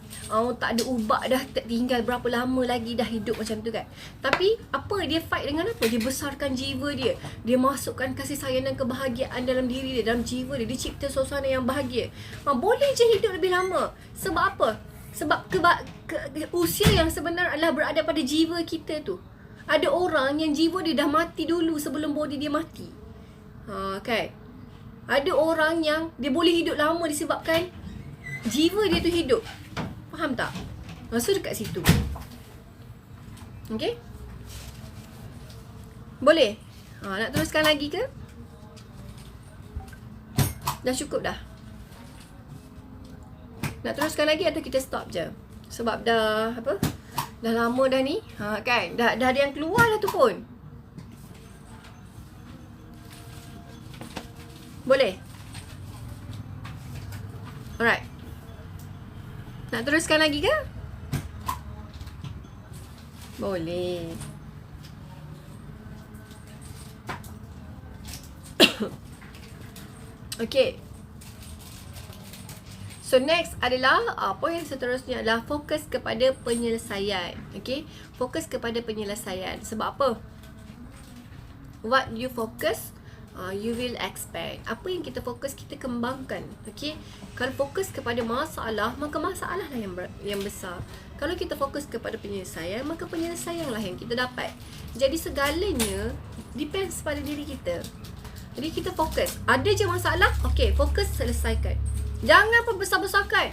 tak ada ubat dah, tinggal berapa lama lagi dah hidup macam tu kan. Tapi apa dia fight dengan apa? Dia besarkan jiwa dia. Dia masukkan kasih sayang dan kebahagiaan dalam diri dia, dalam jiwa dia. Dia cipta suasana yang bahagia. Boleh je hidup lebih lama. Sebab apa? Sebab usia yang sebenar adalah berada pada jiwa kita tu. Ada orang yang jiwa dia dah mati dulu sebelum body dia mati. Kan? Ada orang yang dia boleh hidup lama disebabkan jiwa dia tu hidup. Faham tak? So dekat situ. Okay? Boleh? Nak teruskan lagi ke? Dah cukup dah? Nak teruskan lagi atau kita stop je? Sebab dah dah lama dah ni. Kan? Dah ada yang keluar lah tu pun. Boleh? Alright. Nak teruskan lagi ke? Boleh. Okay. So next adalah poin seterusnya adalah fokus kepada penyelesaian. Okay, fokus kepada penyelesaian. Sebab apa? What you focus, you will expect. Apa yang kita fokus, kita kembangkan. Okay, kalau fokus kepada masalah, maka masalah lah yang besar. Kalau kita fokus kepada penyelesaian, maka penyelesaian lah yang kita dapat. Jadi segalanya depends pada diri kita. Jadi kita fokus. Ada je masalah, okay, fokus selesaikan. Jangan perbesar-besarkan.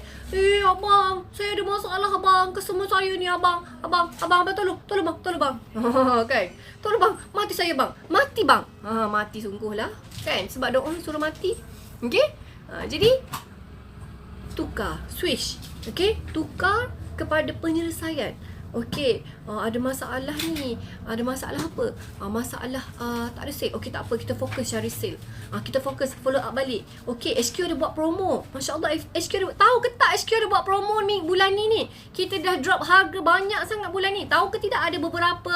Abang, saya ada masalah abang. Customer saya ni abang. Abang, tolong bang. Kan? Tolong bang, mati saya bang. Mati bang. Mati sungguh lah. Kan? Sebab ada orang suruh mati. Okay? Jadi, tukar. Switch. Okay? Tukar kepada penyelesaian. Okay, ada masalah ni. Ada masalah apa? Masalah tak ada sale. Okay, tak apa, kita fokus cari sale. Kita fokus follow up balik. Okay, HQ ada buat promo. Masya Allah, HQ ada, tahu ke tak HQ ada buat promo ni bulan ni. Kita dah drop harga banyak sangat bulan ni. Tahu ke tidak ada beberapa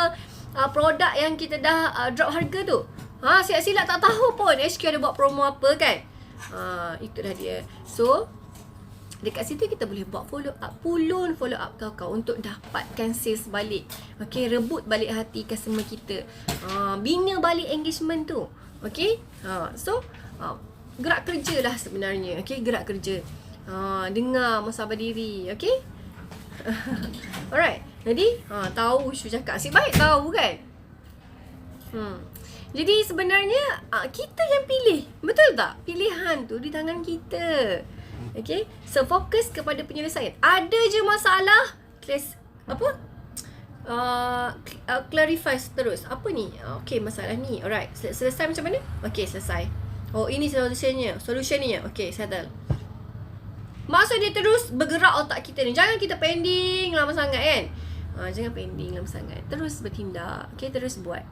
produk yang kita dah drop harga tu. Silap-silap tak tahu pun HQ ada buat promo apa kan. Itu dah dia. So, dekat situ kita boleh buat follow up, pulun follow up kau untuk dapatkan sales balik. Okay, rebut balik hati customer kita. Bina balik engagement tu. Okay, so gerak kerja lah sebenarnya. Okay, gerak kerja. Dengar muhasabah diri. Okay. Alright. Jadi, tahu Syu cakap. Asyik baik tahu kan. Jadi sebenarnya kita yang pilih. Betul tak? Pilihan tu di tangan kita. Okay, so fokus kepada penyelesaian. Ada je masalah, clarify terus. Apa ni? Okay, masalah ni. Alright, selesai macam mana? Okay, selesai. Oh, ini solutionnya. Okay, settle. Maksud dia terus bergerak otak kita ni. Jangan kita pending lama sangat kan. Jangan pending lama sangat. Terus bertindak. Okay, terus buat.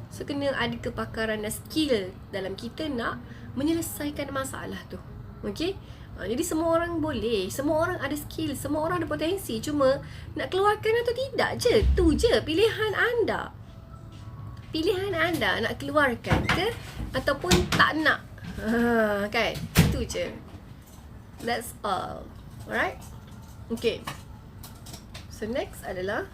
So, kena ada kepakaran dan skill dalam kita nak menyelesaikan masalah tu. Okay. Jadi semua orang boleh. Semua orang ada skill. Semua orang ada potensi. Cuma nak keluarkan atau tidak je. Tu je pilihan anda. Pilihan anda nak keluarkan ke ataupun tak nak. Kan? Itu je. That's all. Alright? Okay. So next adalah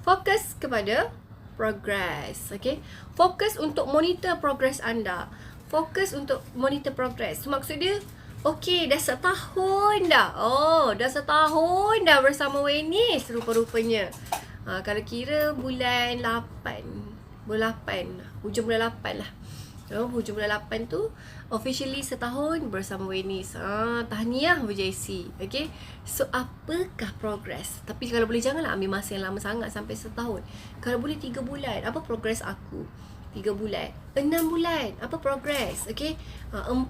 fokus kepada progress. Okay? Fokus untuk monitor progress anda. Fokus untuk monitor progress. Maksud dia, okay, dah setahun dah. Dah setahun dah bersama Wenis rupa-rupanya. Kalau kira bulan 8. Hujung bulan 8 lah. Hujung bulan 8 tu, officially setahun bersama Wenis. Tahniah VJC. Okay. So, apakah progress? Tapi kalau boleh janganlah ambil masa yang lama sangat sampai setahun. Kalau boleh 3 bulan. Apa progress aku? 3 bulan, 6 bulan, apa progress? Okay, 4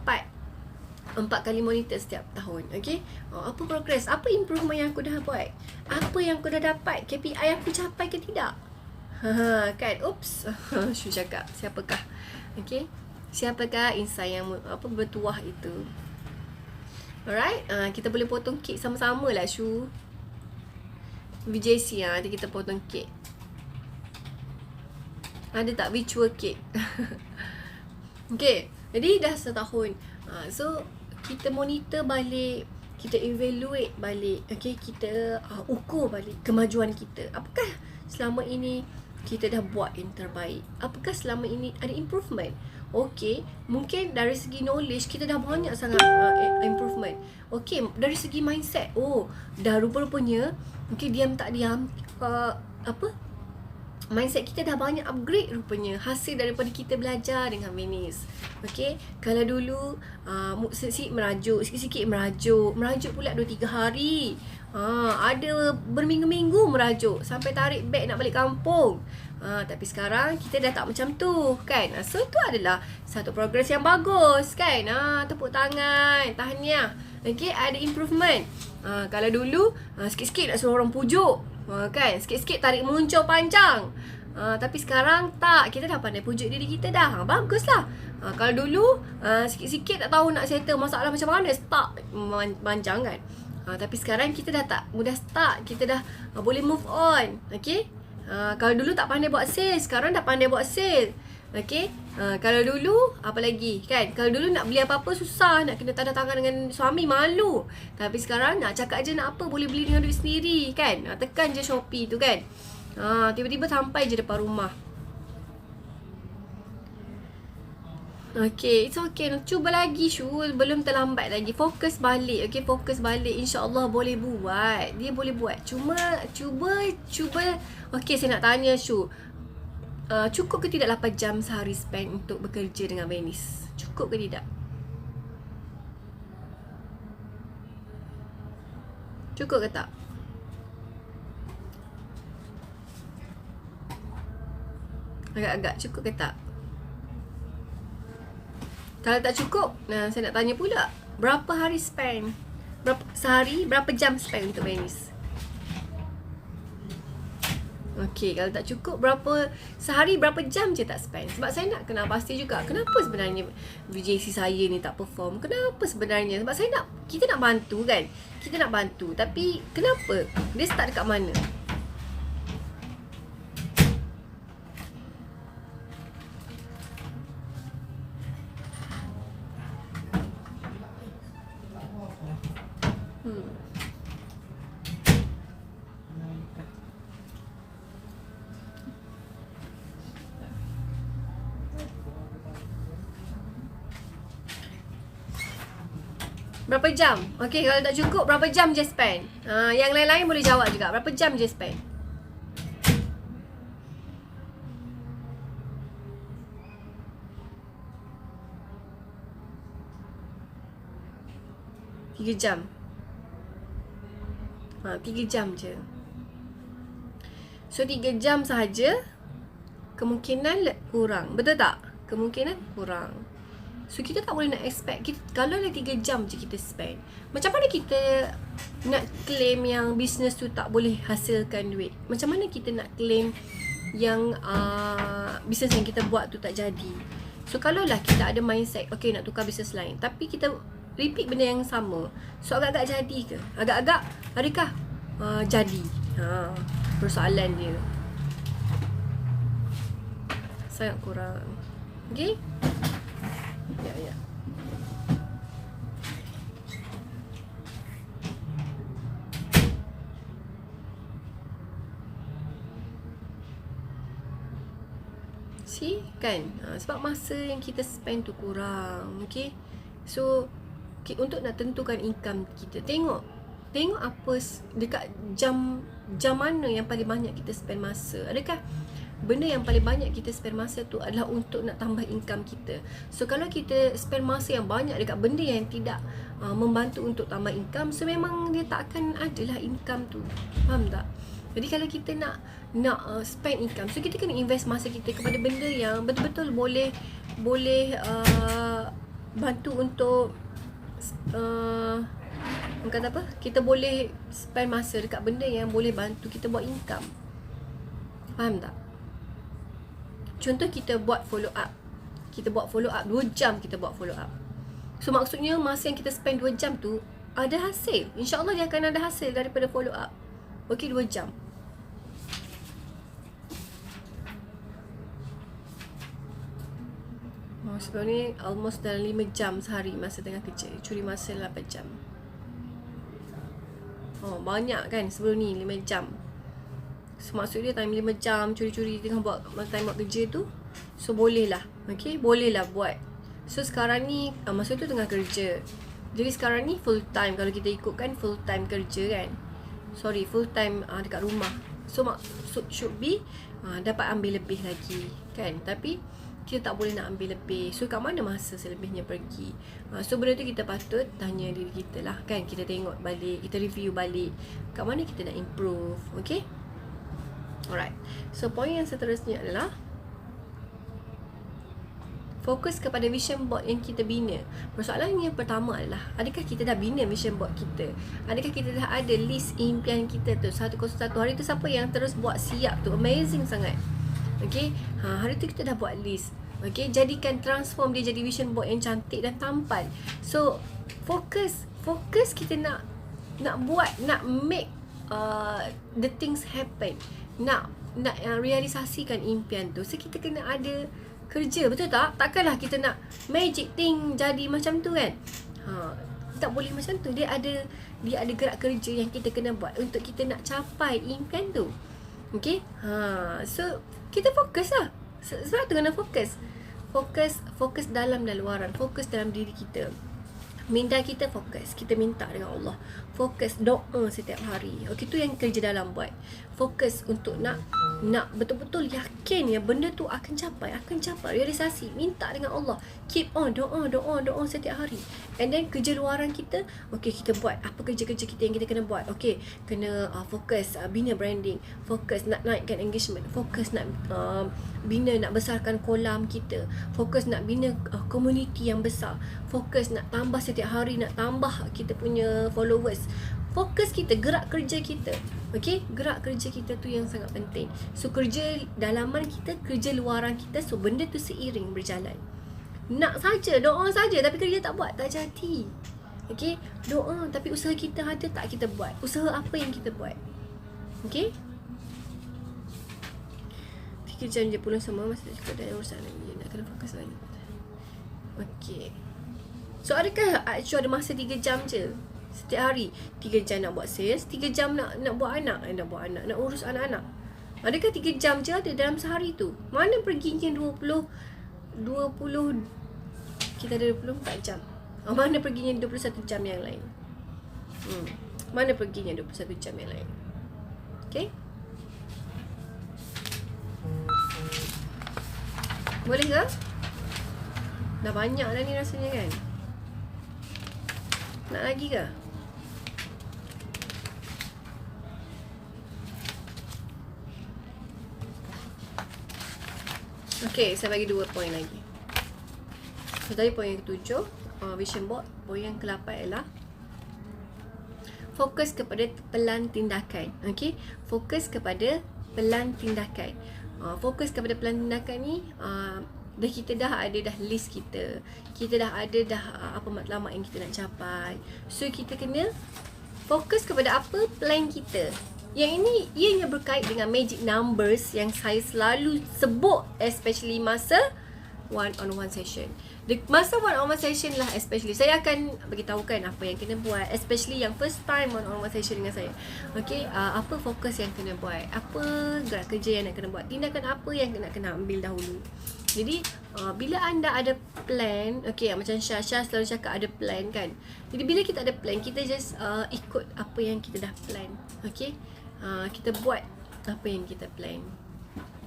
kali monitor setiap tahun. Okay, apa progress? Apa improvement yang aku dah buat? Apa yang aku dah dapat? KPI aku capai ke tidak? Kan, oops. Syu cakap, siapakah? Okay, siapakah insan yang bertuah itu? Alright, kita boleh potong kek sama-sama lah Syu. VJC, nanti kita potong kek. Ada tak virtual cake? Okay, jadi dah setahun. So, kita monitor balik, kita evaluate balik. Okay, kita ukur balik kemajuan kita. Apakah selama ini kita dah buat yang terbaik? Apakah selama ini ada improvement? Okay, mungkin dari segi knowledge kita dah banyak sangat improvement. Okay, dari segi mindset, dah rupa-rupanya, okay, diam tak diam, mindset kita dah banyak upgrade rupanya. Hasil daripada kita belajar dengan Wenis. Okay, kalau dulu sikit-sikit merajuk pula 2-3 hari. Ada berminggu-minggu merajuk sampai tarik beg nak balik kampung. Tapi sekarang kita dah tak macam tu kan. So tu adalah satu progress yang bagus kan. Tepuk tangan, tahniah. Okay, ada improvement. Kalau dulu sikit-sikit nak suruh orang pujuk, kan, sikit-sikit tarik muncul panjang. Tapi sekarang tak, kita dah pandai pujuk diri kita dah. Baguslah. Kalau dulu sikit-sikit tak tahu nak settle masalah macam mana, stuck panjang kan. Tapi sekarang kita dah tak mudah stuck, kita dah boleh move on. Okay. Kalau dulu tak pandai buat sale, sekarang dah pandai buat sale. Okay. Kalau dulu apa lagi kan, kalau dulu nak beli apa-apa susah, nak kena tanda tangan dengan suami, malu. Tapi sekarang nak cakap je nak apa, boleh beli dengan duit sendiri kan. Tekan je Shopee tu kan. Tiba-tiba sampai je depan rumah. Okay, it's okay. Cuba lagi Shu, belum terlambat lagi. Fokus balik. Okay, fokus balik. InsyaAllah boleh buat. Dia boleh buat. Cuba. Okay, saya nak tanya Shu. Cukup ke tidak 8 jam sehari spend untuk bekerja dengan Venice? Cukup ke tidak? Cukup ke tak? Agak-agak cukup ke tak? Kalau tak cukup, saya nak tanya pula, berapa hari spend? Sehari, berapa jam spend untuk Venice? Okay, kalau tak cukup, sehari berapa jam je tak spend? Sebab saya nak kena pasti juga, kenapa sebenarnya VJC saya ni tak perform? Kenapa sebenarnya? Sebab kita nak bantu kan? Kita nak bantu, tapi kenapa? Dia start dekat mana? Berapa jam? Okay, kalau tak cukup, berapa jam je spend? Yang lain-lain boleh jawab juga. Berapa jam je spend? Tiga jam. 3 jam je. So 3 jam sahaja, kemungkinan kurang. Betul tak? Kemungkinan kurang. So kita tak boleh nak expect kalau dah 3 jam je kita spend, macam mana kita nak claim yang business tu tak boleh hasilkan duit? Macam mana kita nak claim yang business yang kita buat tu tak jadi? So kalau lah kita ada mindset, okay nak tukar business lain, tapi kita repeat benda yang sama, so agak-agak jadi ke? Agak-agak adakah jadi? Persoalan dia sangat kurang. Okay? Ya. See, kan? Sebab masa yang kita spend tu kurang. Okay? So, untuk nak tentukan income kita, tengok apa dekat jam mana yang paling banyak kita spend masa. Adakah benda yang paling banyak kita spend masa tu adalah untuk nak tambah income kita? So kalau kita spend masa yang banyak dekat benda yang tidak membantu untuk tambah income, so memang dia tak akan adalah income tu. Faham tak? Jadi kalau kita nak spend income, so kita kena invest masa kita kepada benda yang betul-betul boleh bantu untuk kata apa? Kita boleh spend masa dekat benda yang boleh bantu kita buat income. Faham tak? Contoh kita buat follow up. 2 jam kita buat follow up. So maksudnya masa yang kita spend 2 jam tu ada hasil. InsyaAllah dia akan ada hasil daripada follow up. Okay, 2 jam. Sebelum ni almost dalam 5 jam sehari masa tengah kerja. Curi masa 8 jam. Banyak kan sebelum ni 5 jam. So, maksud dia time 5 jam curi-curi tengah buat time buat kerja tu. So boleh lah. Okay, boleh lah buat. So sekarang ni masa tu tengah kerja. Jadi sekarang ni full time. Kalau kita ikutkan full time kerja kan. Sorry, full time dekat rumah. So maksud should be dapat ambil lebih lagi kan. Tapi kita tak boleh nak ambil lebih. So kat mana masa selebihnya pergi? So benda tu kita patut tanya diri kita lah kan. Kita tengok balik, kita review balik kat mana kita nak improve. Okay, alright. So point yang seterusnya adalah fokus kepada vision board yang kita bina. Persoalan yang pertama adalah, adakah kita dah bina vision board kita? Adakah kita dah ada list impian kita tu 101 hari tu? Siapa yang terus buat siap tu? Amazing sangat. Okay, hari tu kita dah buat list. Okay, jadikan, transform dia jadi vision board yang cantik dan tampan. So fokus kita nak buat, nak make the things happen, nak realisasikan impian tu. So kita kena ada kerja, betul tak? Takkanlah kita nak magic thing jadi macam tu kan. Tak boleh macam tu. Dia ada gerak kerja yang kita kena buat untuk kita nak capai impian tu. Okay, so kita fokus lah. Sebab tu kena fokus. Fokus dalam dan luaran. Fokus dalam diri kita. Minda kita fokus. Kita minta dengan Allah. Fokus doa setiap hari. Okey, tu yang kerja dalam buat. Fokus untuk nak betul-betul yakin ya benda tu akan capai realisasi. Minta dengan Allah. Keep on doa setiap hari. And then kerja luaran kita, okey, kita buat apa kerja-kerja kita yang kita kena buat. Okey, kena fokus bina branding, fokus nak naikkan engagement, fokus nak bina, nak besarkan kolam kita, fokus nak bina community yang besar, fokus nak tambah setiap hari, nak tambah kita punya followers. Fokus kita, gerak kerja kita. Okey, gerak kerja kita tu yang sangat penting. So kerja dalaman kita, kerja luaran kita, so benda tu seiring berjalan. Nak saja, doa saja tapi kerja tak buat, tak jadi. Okey, doa tapi usaha kita ada tak kita buat? Usaha apa yang kita buat? Okey? 3 jam je pulang semua, masih tak cukup dan urusan lagi. Nak kena fokus lagi. Okey. So adakah Aisyah ada masa 3 jam je? Setiap hari 3 jam nak buat sales, 3 jam nak buat anak, nak urus anak-anak. Adakah 3 jam je ada dalam sehari tu? Mana perginya 20 kita ada 24 jam. Mana perginya 21 jam yang lain? Mana perginya 21 jam yang lain? Okay? Boleh ke? Dah banyak dah ni rasanya kan? Nak lagi ke? Okay, saya bagi 2 poin lagi. So tadi poin yang ke-7, vision board. Poin yang ke-8 ialah fokus kepada pelan tindakan. Okay, fokus kepada pelan tindakan. Fokus kepada pelan tindakan ni, kita dah ada list kita. Kita dah ada apa matlamat yang kita nak capai. So kita kena fokus kepada apa plan kita. Yang ini ianya berkait dengan magic numbers yang saya selalu sebut, especially masa one-on-one session. Masa one-on-one session lah especially, saya akan beritahukan apa yang kena buat, especially yang first time one-on-one session dengan saya. Okay, apa fokus yang kena buat, apa gerak kerja yang nak kena buat, tindakan apa yang nak kena ambil dahulu. Jadi bila anda ada plan, okay, macam Syah selalu cakap ada plan kan. Jadi bila kita ada plan, kita just ikut apa yang kita dah plan. Okay, kita buat apa yang kita plan.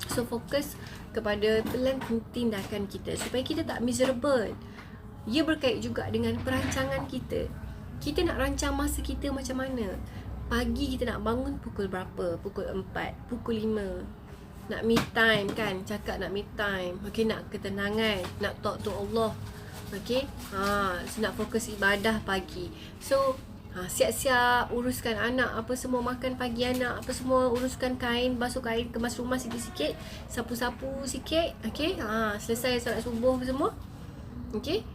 So fokus kepada plan tindakan kita supaya kita tak miserable. Ia berkait juga dengan perancangan kita. Kita nak rancang masa kita macam mana. Pagi kita nak bangun pukul berapa? Pukul 4, pukul 5. Nak me time kan, cakap nak me time. Okay, nak ketenangan, nak talk to Allah. Okay, so nak fokus ibadah pagi. So siap-siap uruskan anak, apa semua, makan pagi anak, apa semua, uruskan kain, basuh kain, kemas rumah sikit-sikit, sapu-sapu sikit. Okay, selesai solat subuh semua. Okay,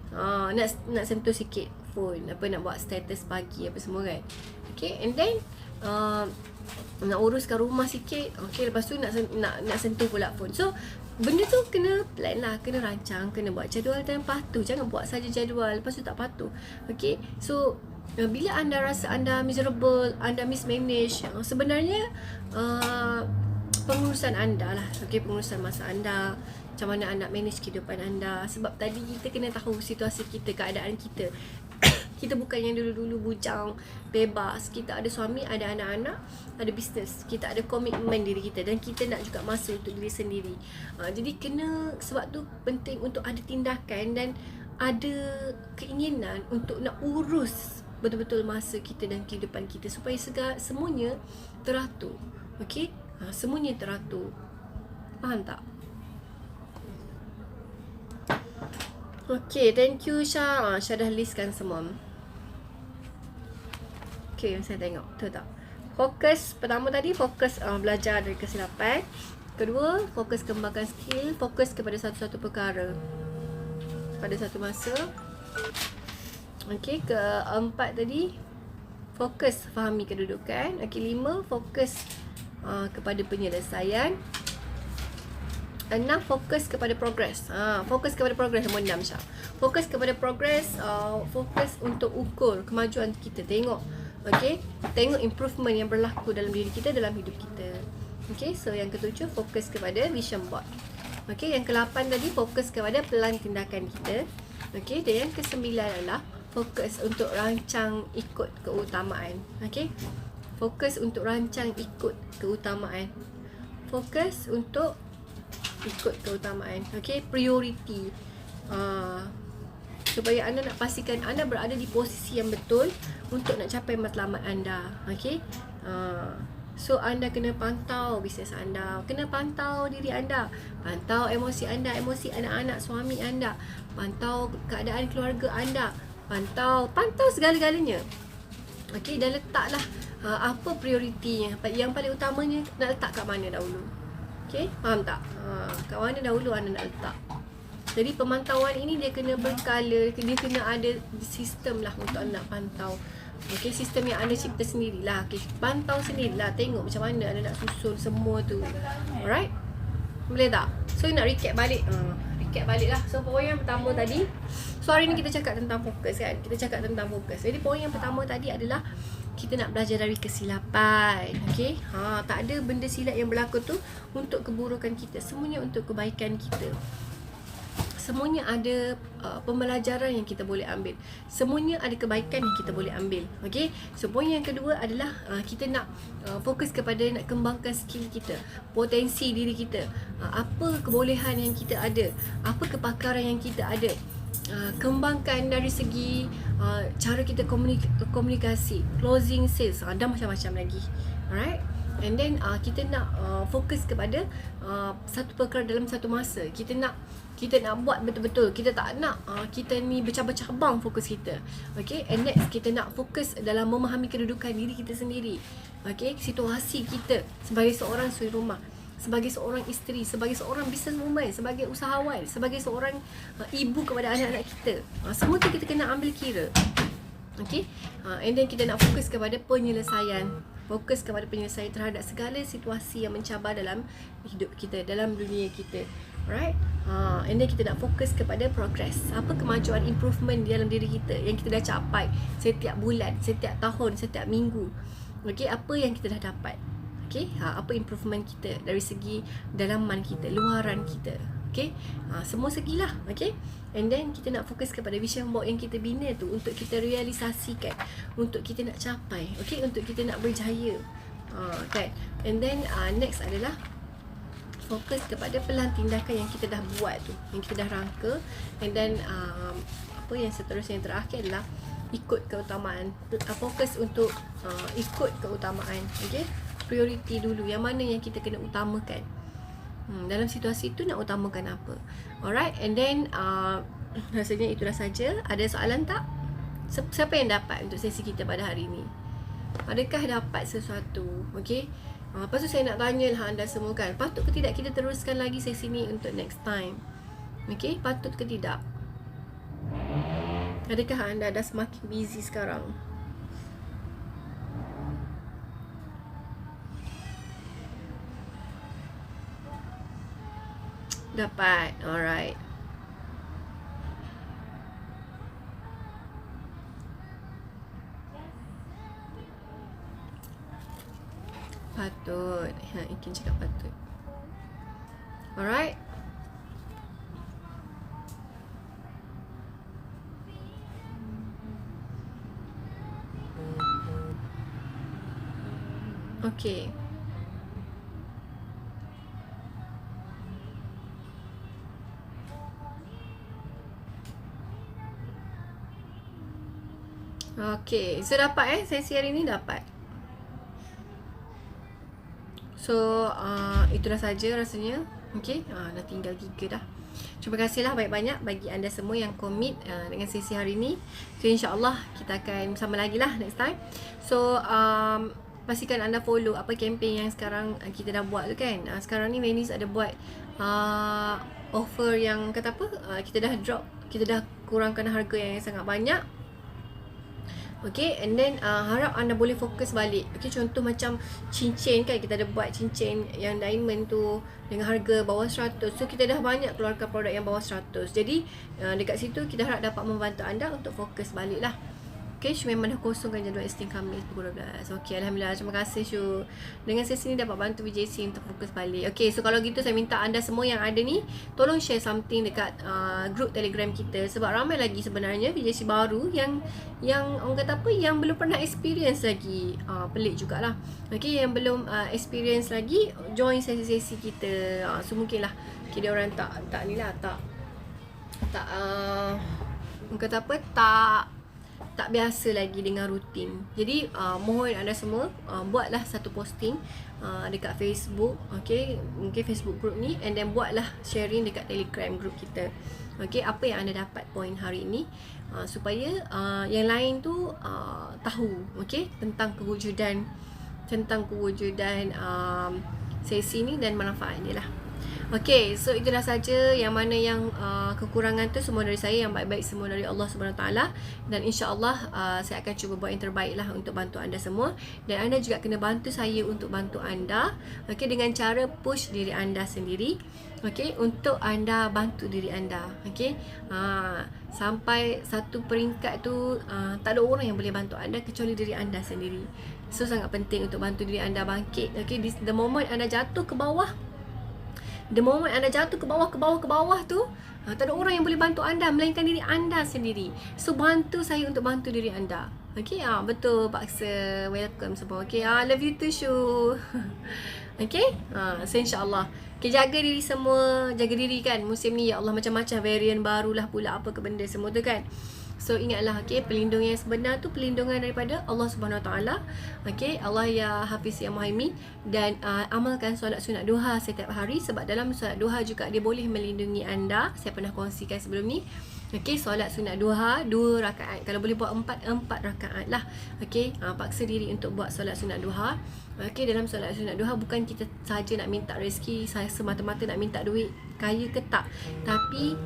nak sentuh sikit phone, apa nak buat status pagi apa semua kan. Okay, and then nak uruskan rumah sikit. Okay, lepas tu nak sentuh pula phone. So benda tu kena plan lah, kena rancang, kena buat jadual dan patuh. Jangan buat saja jadual lepas tu tak patuh. Okay, so bila anda rasa anda miserable, anda mismanage, sebenarnya pengurusan anda lah. Okay, pengurusan masa anda, macam mana anda manage kehidupan anda. Sebab tadi kita kena tahu situasi kita, keadaan kita. Kita bukan yang dulu-dulu bujang, bebas. Kita ada suami, ada anak-anak, ada bisnes. Kita ada komitmen diri kita dan kita nak juga masa untuk diri sendiri. Jadi kena, sebab tu penting untuk ada tindakan dan ada keinginan untuk nak urus betul-betul masa kita dan kehidupan kita supaya semuanya teratur. Okey? Semuanya teratur. Faham tak? Okey, thank you Syah. Syah dah listkan semua. Okey, saya tengok. Betul tak? Fokus pertama tadi, fokus belajar dari kesilapan. Kedua, fokus kembangkan skill, fokus kepada satu-satu perkara pada satu masa. Okey, keempat tadi, fokus fahami kedudukan. Okey, 5, fokus kepada penyelesaian. 6, fokus kepada progres. Fokus kepada progres nombor 6 Syah. Fokus kepada progres, fokus untuk ukur kemajuan kita. Tengok, okey, tengok improvement yang berlaku dalam diri kita, dalam hidup kita. Okey, so yang ketujuh, fokus kepada vision board. Okey, yang ke-8 tadi fokus kepada pelan tindakan kita. Okey, dan yang ke-9 adalah fokus untuk rancang ikut keutamaan. Okey. Fokus untuk rancang ikut keutamaan. Fokus untuk ikut keutamaan. Okey, prioriti. Supaya anda nak pastikan anda berada di posisi yang betul untuk nak capai matlamat anda. Okey. So anda kena pantau bisnes anda, kena pantau diri anda, pantau emosi anda, emosi anak-anak, suami anda, pantau keadaan keluarga anda, pantau segala-galanya. Okey, dan letaklah apa prioritinya. Yang paling utamanya nak letak kat mana dahulu. Okey, faham tak? Kat mana dahulu anda nak letak. Jadi pemantauan ini dia kena berkala, dia kena ada sistem lah untuk anda nak pantau. Okey, sistem yang anda cipta sendirilah. Okey, pantau sendirilah, tengok macam mana anda nak susun semua tu. Alright? Boleh tak? So nak recap balik. Recap balik lah. So poin yang pertama tadi, so hari ni kita cakap tentang fokus kan. Kita cakap tentang fokus. Jadi poin yang pertama tadi adalah kita nak belajar dari kesilapan. Okey? Tak ada benda silap yang berlaku tu untuk keburukan kita. Semuanya untuk kebaikan kita. Semuanya ada pembelajaran yang kita boleh ambil. Semuanya ada kebaikan yang kita boleh ambil. Okey. So poin yang kedua adalah kita nak fokus kepada nak kembangkan skill kita, potensi diri kita. Apa kebolehan yang kita ada, apa kepakaran yang kita ada. Kembangkan dari segi cara kita komunikasi, closing sales, dan macam-macam lagi. Alright. And then kita nak fokus kepada satu perkara dalam satu masa. Kita nak buat betul-betul. Kita tak nak kita ni bercabang-cabang fokus kita. Okay. And next kita nak fokus dalam memahami kedudukan diri kita sendiri. Okay. Situasi kita sebagai seorang suri rumah, sebagai seorang isteri, sebagai seorang businesswoman, sebagai usahawan, sebagai seorang ibu kepada anak-anak kita. Semua tu kita kena ambil kira. Okay. And then kita nak fokus kepada penyelesaian. Fokus kepada penyelesaian terhadap segala situasi yang mencabar dalam hidup kita, dalam dunia kita. Alright. And then kita nak fokus kepada progress. Apa kemajuan, improvement di dalam diri kita yang kita dah capai setiap bulan, setiap tahun, setiap minggu. Okay, apa yang kita dah dapat. Okay, apa improvement kita dari segi dalaman kita, luaran kita. Okay, semua segilah. Okay. And then kita nak fokus kepada vision board yang kita bina tu untuk kita realisasikan, untuk kita nak capai. Okay, untuk kita nak berjaya. Kan. And then next adalah fokus kepada pelan tindakan yang kita dah buat tu, yang kita dah rangka. And then apa yang seterusnya, yang terakhir adalah ikut keutamaan. Fokus untuk ikut keutamaan. Okay, prioriti dulu, yang mana yang kita kena utamakan. Dalam situasi itu nak utamakan apa. Alright. And then rasanya itulah saja. Ada soalan tak? Siapa yang dapat untuk sesi kita pada hari ini? Adakah dapat sesuatu? Okay. Lepas tu saya nak tanya lah anda semua kan, patut ke tidak kita teruskan lagi sesi ni untuk next time? Okay, patut ke tidak? Adakah anda dah semakin busy sekarang? Dapat. Alright. Patut. Ikin cakap patut. Alright. Okay. Okay, so dapat sesi hari ni dapat. So itulah saja rasanya. Okay, dah tinggal 3 dah. Terima kasihlah banyak-banyak bagi anda semua yang komit dengan sesi hari ni. So insyaAllah kita akan bersama lagi lah next time. So pastikan anda follow apa campaign yang sekarang kita dah buat tu kan. Sekarang ni Venice ada buat offer yang kata apa, kita dah drop, kita dah kurangkan harga yang sangat banyak. Okay, and then harap anda boleh fokus balik. Okay, contoh macam cincin kan, kita ada buat cincin yang diamond tu dengan harga bawah 100. So kita dah banyak keluarkan produk yang bawah 100. Jadi dekat situ kita harap dapat membantu anda untuk fokus balik lah. Okay, Syu memang dah kosongkan jadual Isnin Khamis pukul 12. Okay, Alhamdulillah. Terima kasih Syu. Dengan sesi ni dapat bantu VJC untuk fokus balik. Okay, so kalau gitu saya minta anda semua yang ada ni, tolong share something dekat group Telegram kita. Sebab ramai lagi sebenarnya VJC baru yang orang kata apa, yang belum pernah experience lagi. Pelik jugalah. Okay, yang belum experience lagi, join sesi-sesi kita. So mungkin lah, okay, dia orang tak ni lah, tak orang kata apa, tak biasa lagi dengan rutin. Jadi mohon anda semua buatlah satu posting dekat Facebook, okay, mungkin Facebook group ni, and then buatlah sharing dekat Telegram group kita. Okay, apa yang anda dapat poin hari ini, supaya yang lain tu tahu, okay, tentang kewujudan sesi ni dan manfaat dia lah. Okay, so itulah saja yang mana yang kekurangan tu semua dari saya, yang baik-baik semua dari Allah SWT. Dan insya-Allah saya akan cuba buat yang terbaik lah untuk bantu anda semua. Dan anda juga kena bantu saya untuk bantu anda, okay, dengan cara push diri anda sendiri, okay, untuk anda bantu diri anda, okay. Sampai satu peringkat tu tak ada orang yang boleh bantu anda kecuali diri anda sendiri. So sangat penting untuk bantu diri anda bangkit, okay. The moment anda jatuh ke bawah, tu tak ada orang yang boleh bantu anda melainkan diri anda sendiri. So bantu saya untuk bantu diri anda. Okay, betul paksa. Welcome semua. Okay, love you too Syu. Okay, so insyaAllah, okay, jaga diri semua. Jaga diri kan, musim ni ya Allah macam-macam varian barulah pula, apa ke benda semua tu kan. So ingatlah, okay, perlindungan yang sebenar tu perlindungan daripada Allah Subhanahu Wa Taala. Okay, Allah ya Hafiz ya Muhaimin. Dan amalkan solat sunat duha setiap hari, sebab dalam solat duha juga dia boleh melindungi anda. Saya pernah kongsikan sebelum ni. Okay, solat sunat duha 2 rakaat. Kalau boleh buat 4 rakaat lah. Okay, paksa diri untuk buat solat sunat duha. Okay, dalam solat sunat duha bukan kita saja nak minta rezeki, saya semata-mata nak minta duit, kaya ke tak, tapi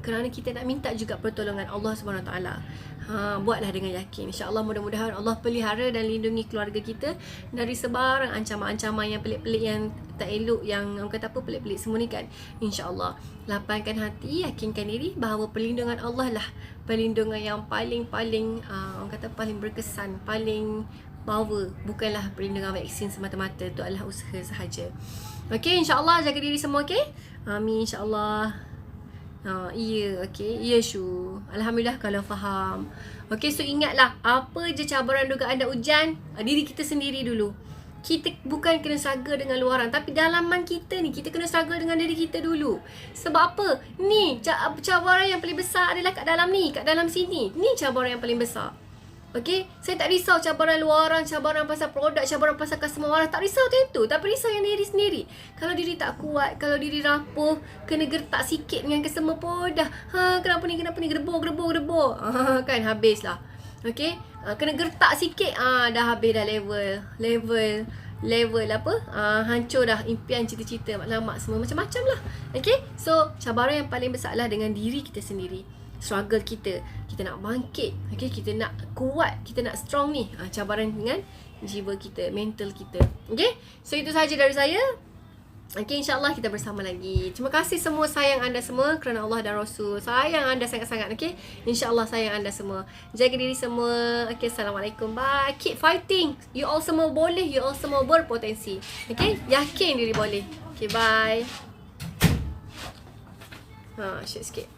kerana kita nak minta juga pertolongan Allah SWT. Buatlah dengan yakin. InsyaAllah mudah-mudahan Allah pelihara dan lindungi keluarga kita dari sebarang ancaman-ancaman yang pelik-pelik, yang tak elok, yang orang kata apa, pelik-pelik semua ni kan. InsyaAllah lapangkan hati, yakinkan diri bahawa perlindungan Allah lah perlindungan yang paling orang kata paling berkesan, paling power. Bukanlah perlindungan vaksin semata-mata, itu adalah usaha sahaja. Okay, insyaAllah jaga diri semua, okay. Amin, insyaAllah. Ya, okay. Ya Syu, alhamdulillah kalau faham. Okay, so ingatlah, apa je cabaran dugaan dan ujian, diri kita sendiri dulu. Kita bukan kena struggle dengan luaran, tapi dalaman kita ni, kita kena struggle dengan diri kita dulu. Sebab apa? Ni cabaran yang paling besar adalah kat dalam ni, kat dalam sini. Ni cabaran yang paling besar. Okay, saya tak risau cabaran luaran, cabaran pasal produk, cabaran pasal customer marah, tak risau tu itu. Tapi risau yang diri sendiri. Kalau diri tak kuat, kalau diri rapuh, kena gertak sikit dengan customer pun dah, kenapa ni, gedebor. Kan habislah. Okay, kena gertak sikit, dah habis dah level apa, hancur dah impian, cita-cita, matlamat semua macam-macam lah. Okay, so cabaran yang paling besar lah dengan diri kita sendiri. Struggle kita nak bangkit, okay, kita nak kuat, kita nak strong ni, cabaran dengan jiwa kita, mental kita. Okay, so itu sahaja dari saya. Okay, insyaAllah kita bersama lagi. Terima kasih semua, sayang anda semua kerana Allah dan Rasul. Sayang anda sangat-sangat, okay. InsyaAllah sayang anda semua. Jaga diri semua. Okay, Assalamualaikum, bye. Keep fighting. You all semua boleh, you all semua berpotensi. Okay, yakin diri boleh. Okay, bye. Shit sikit.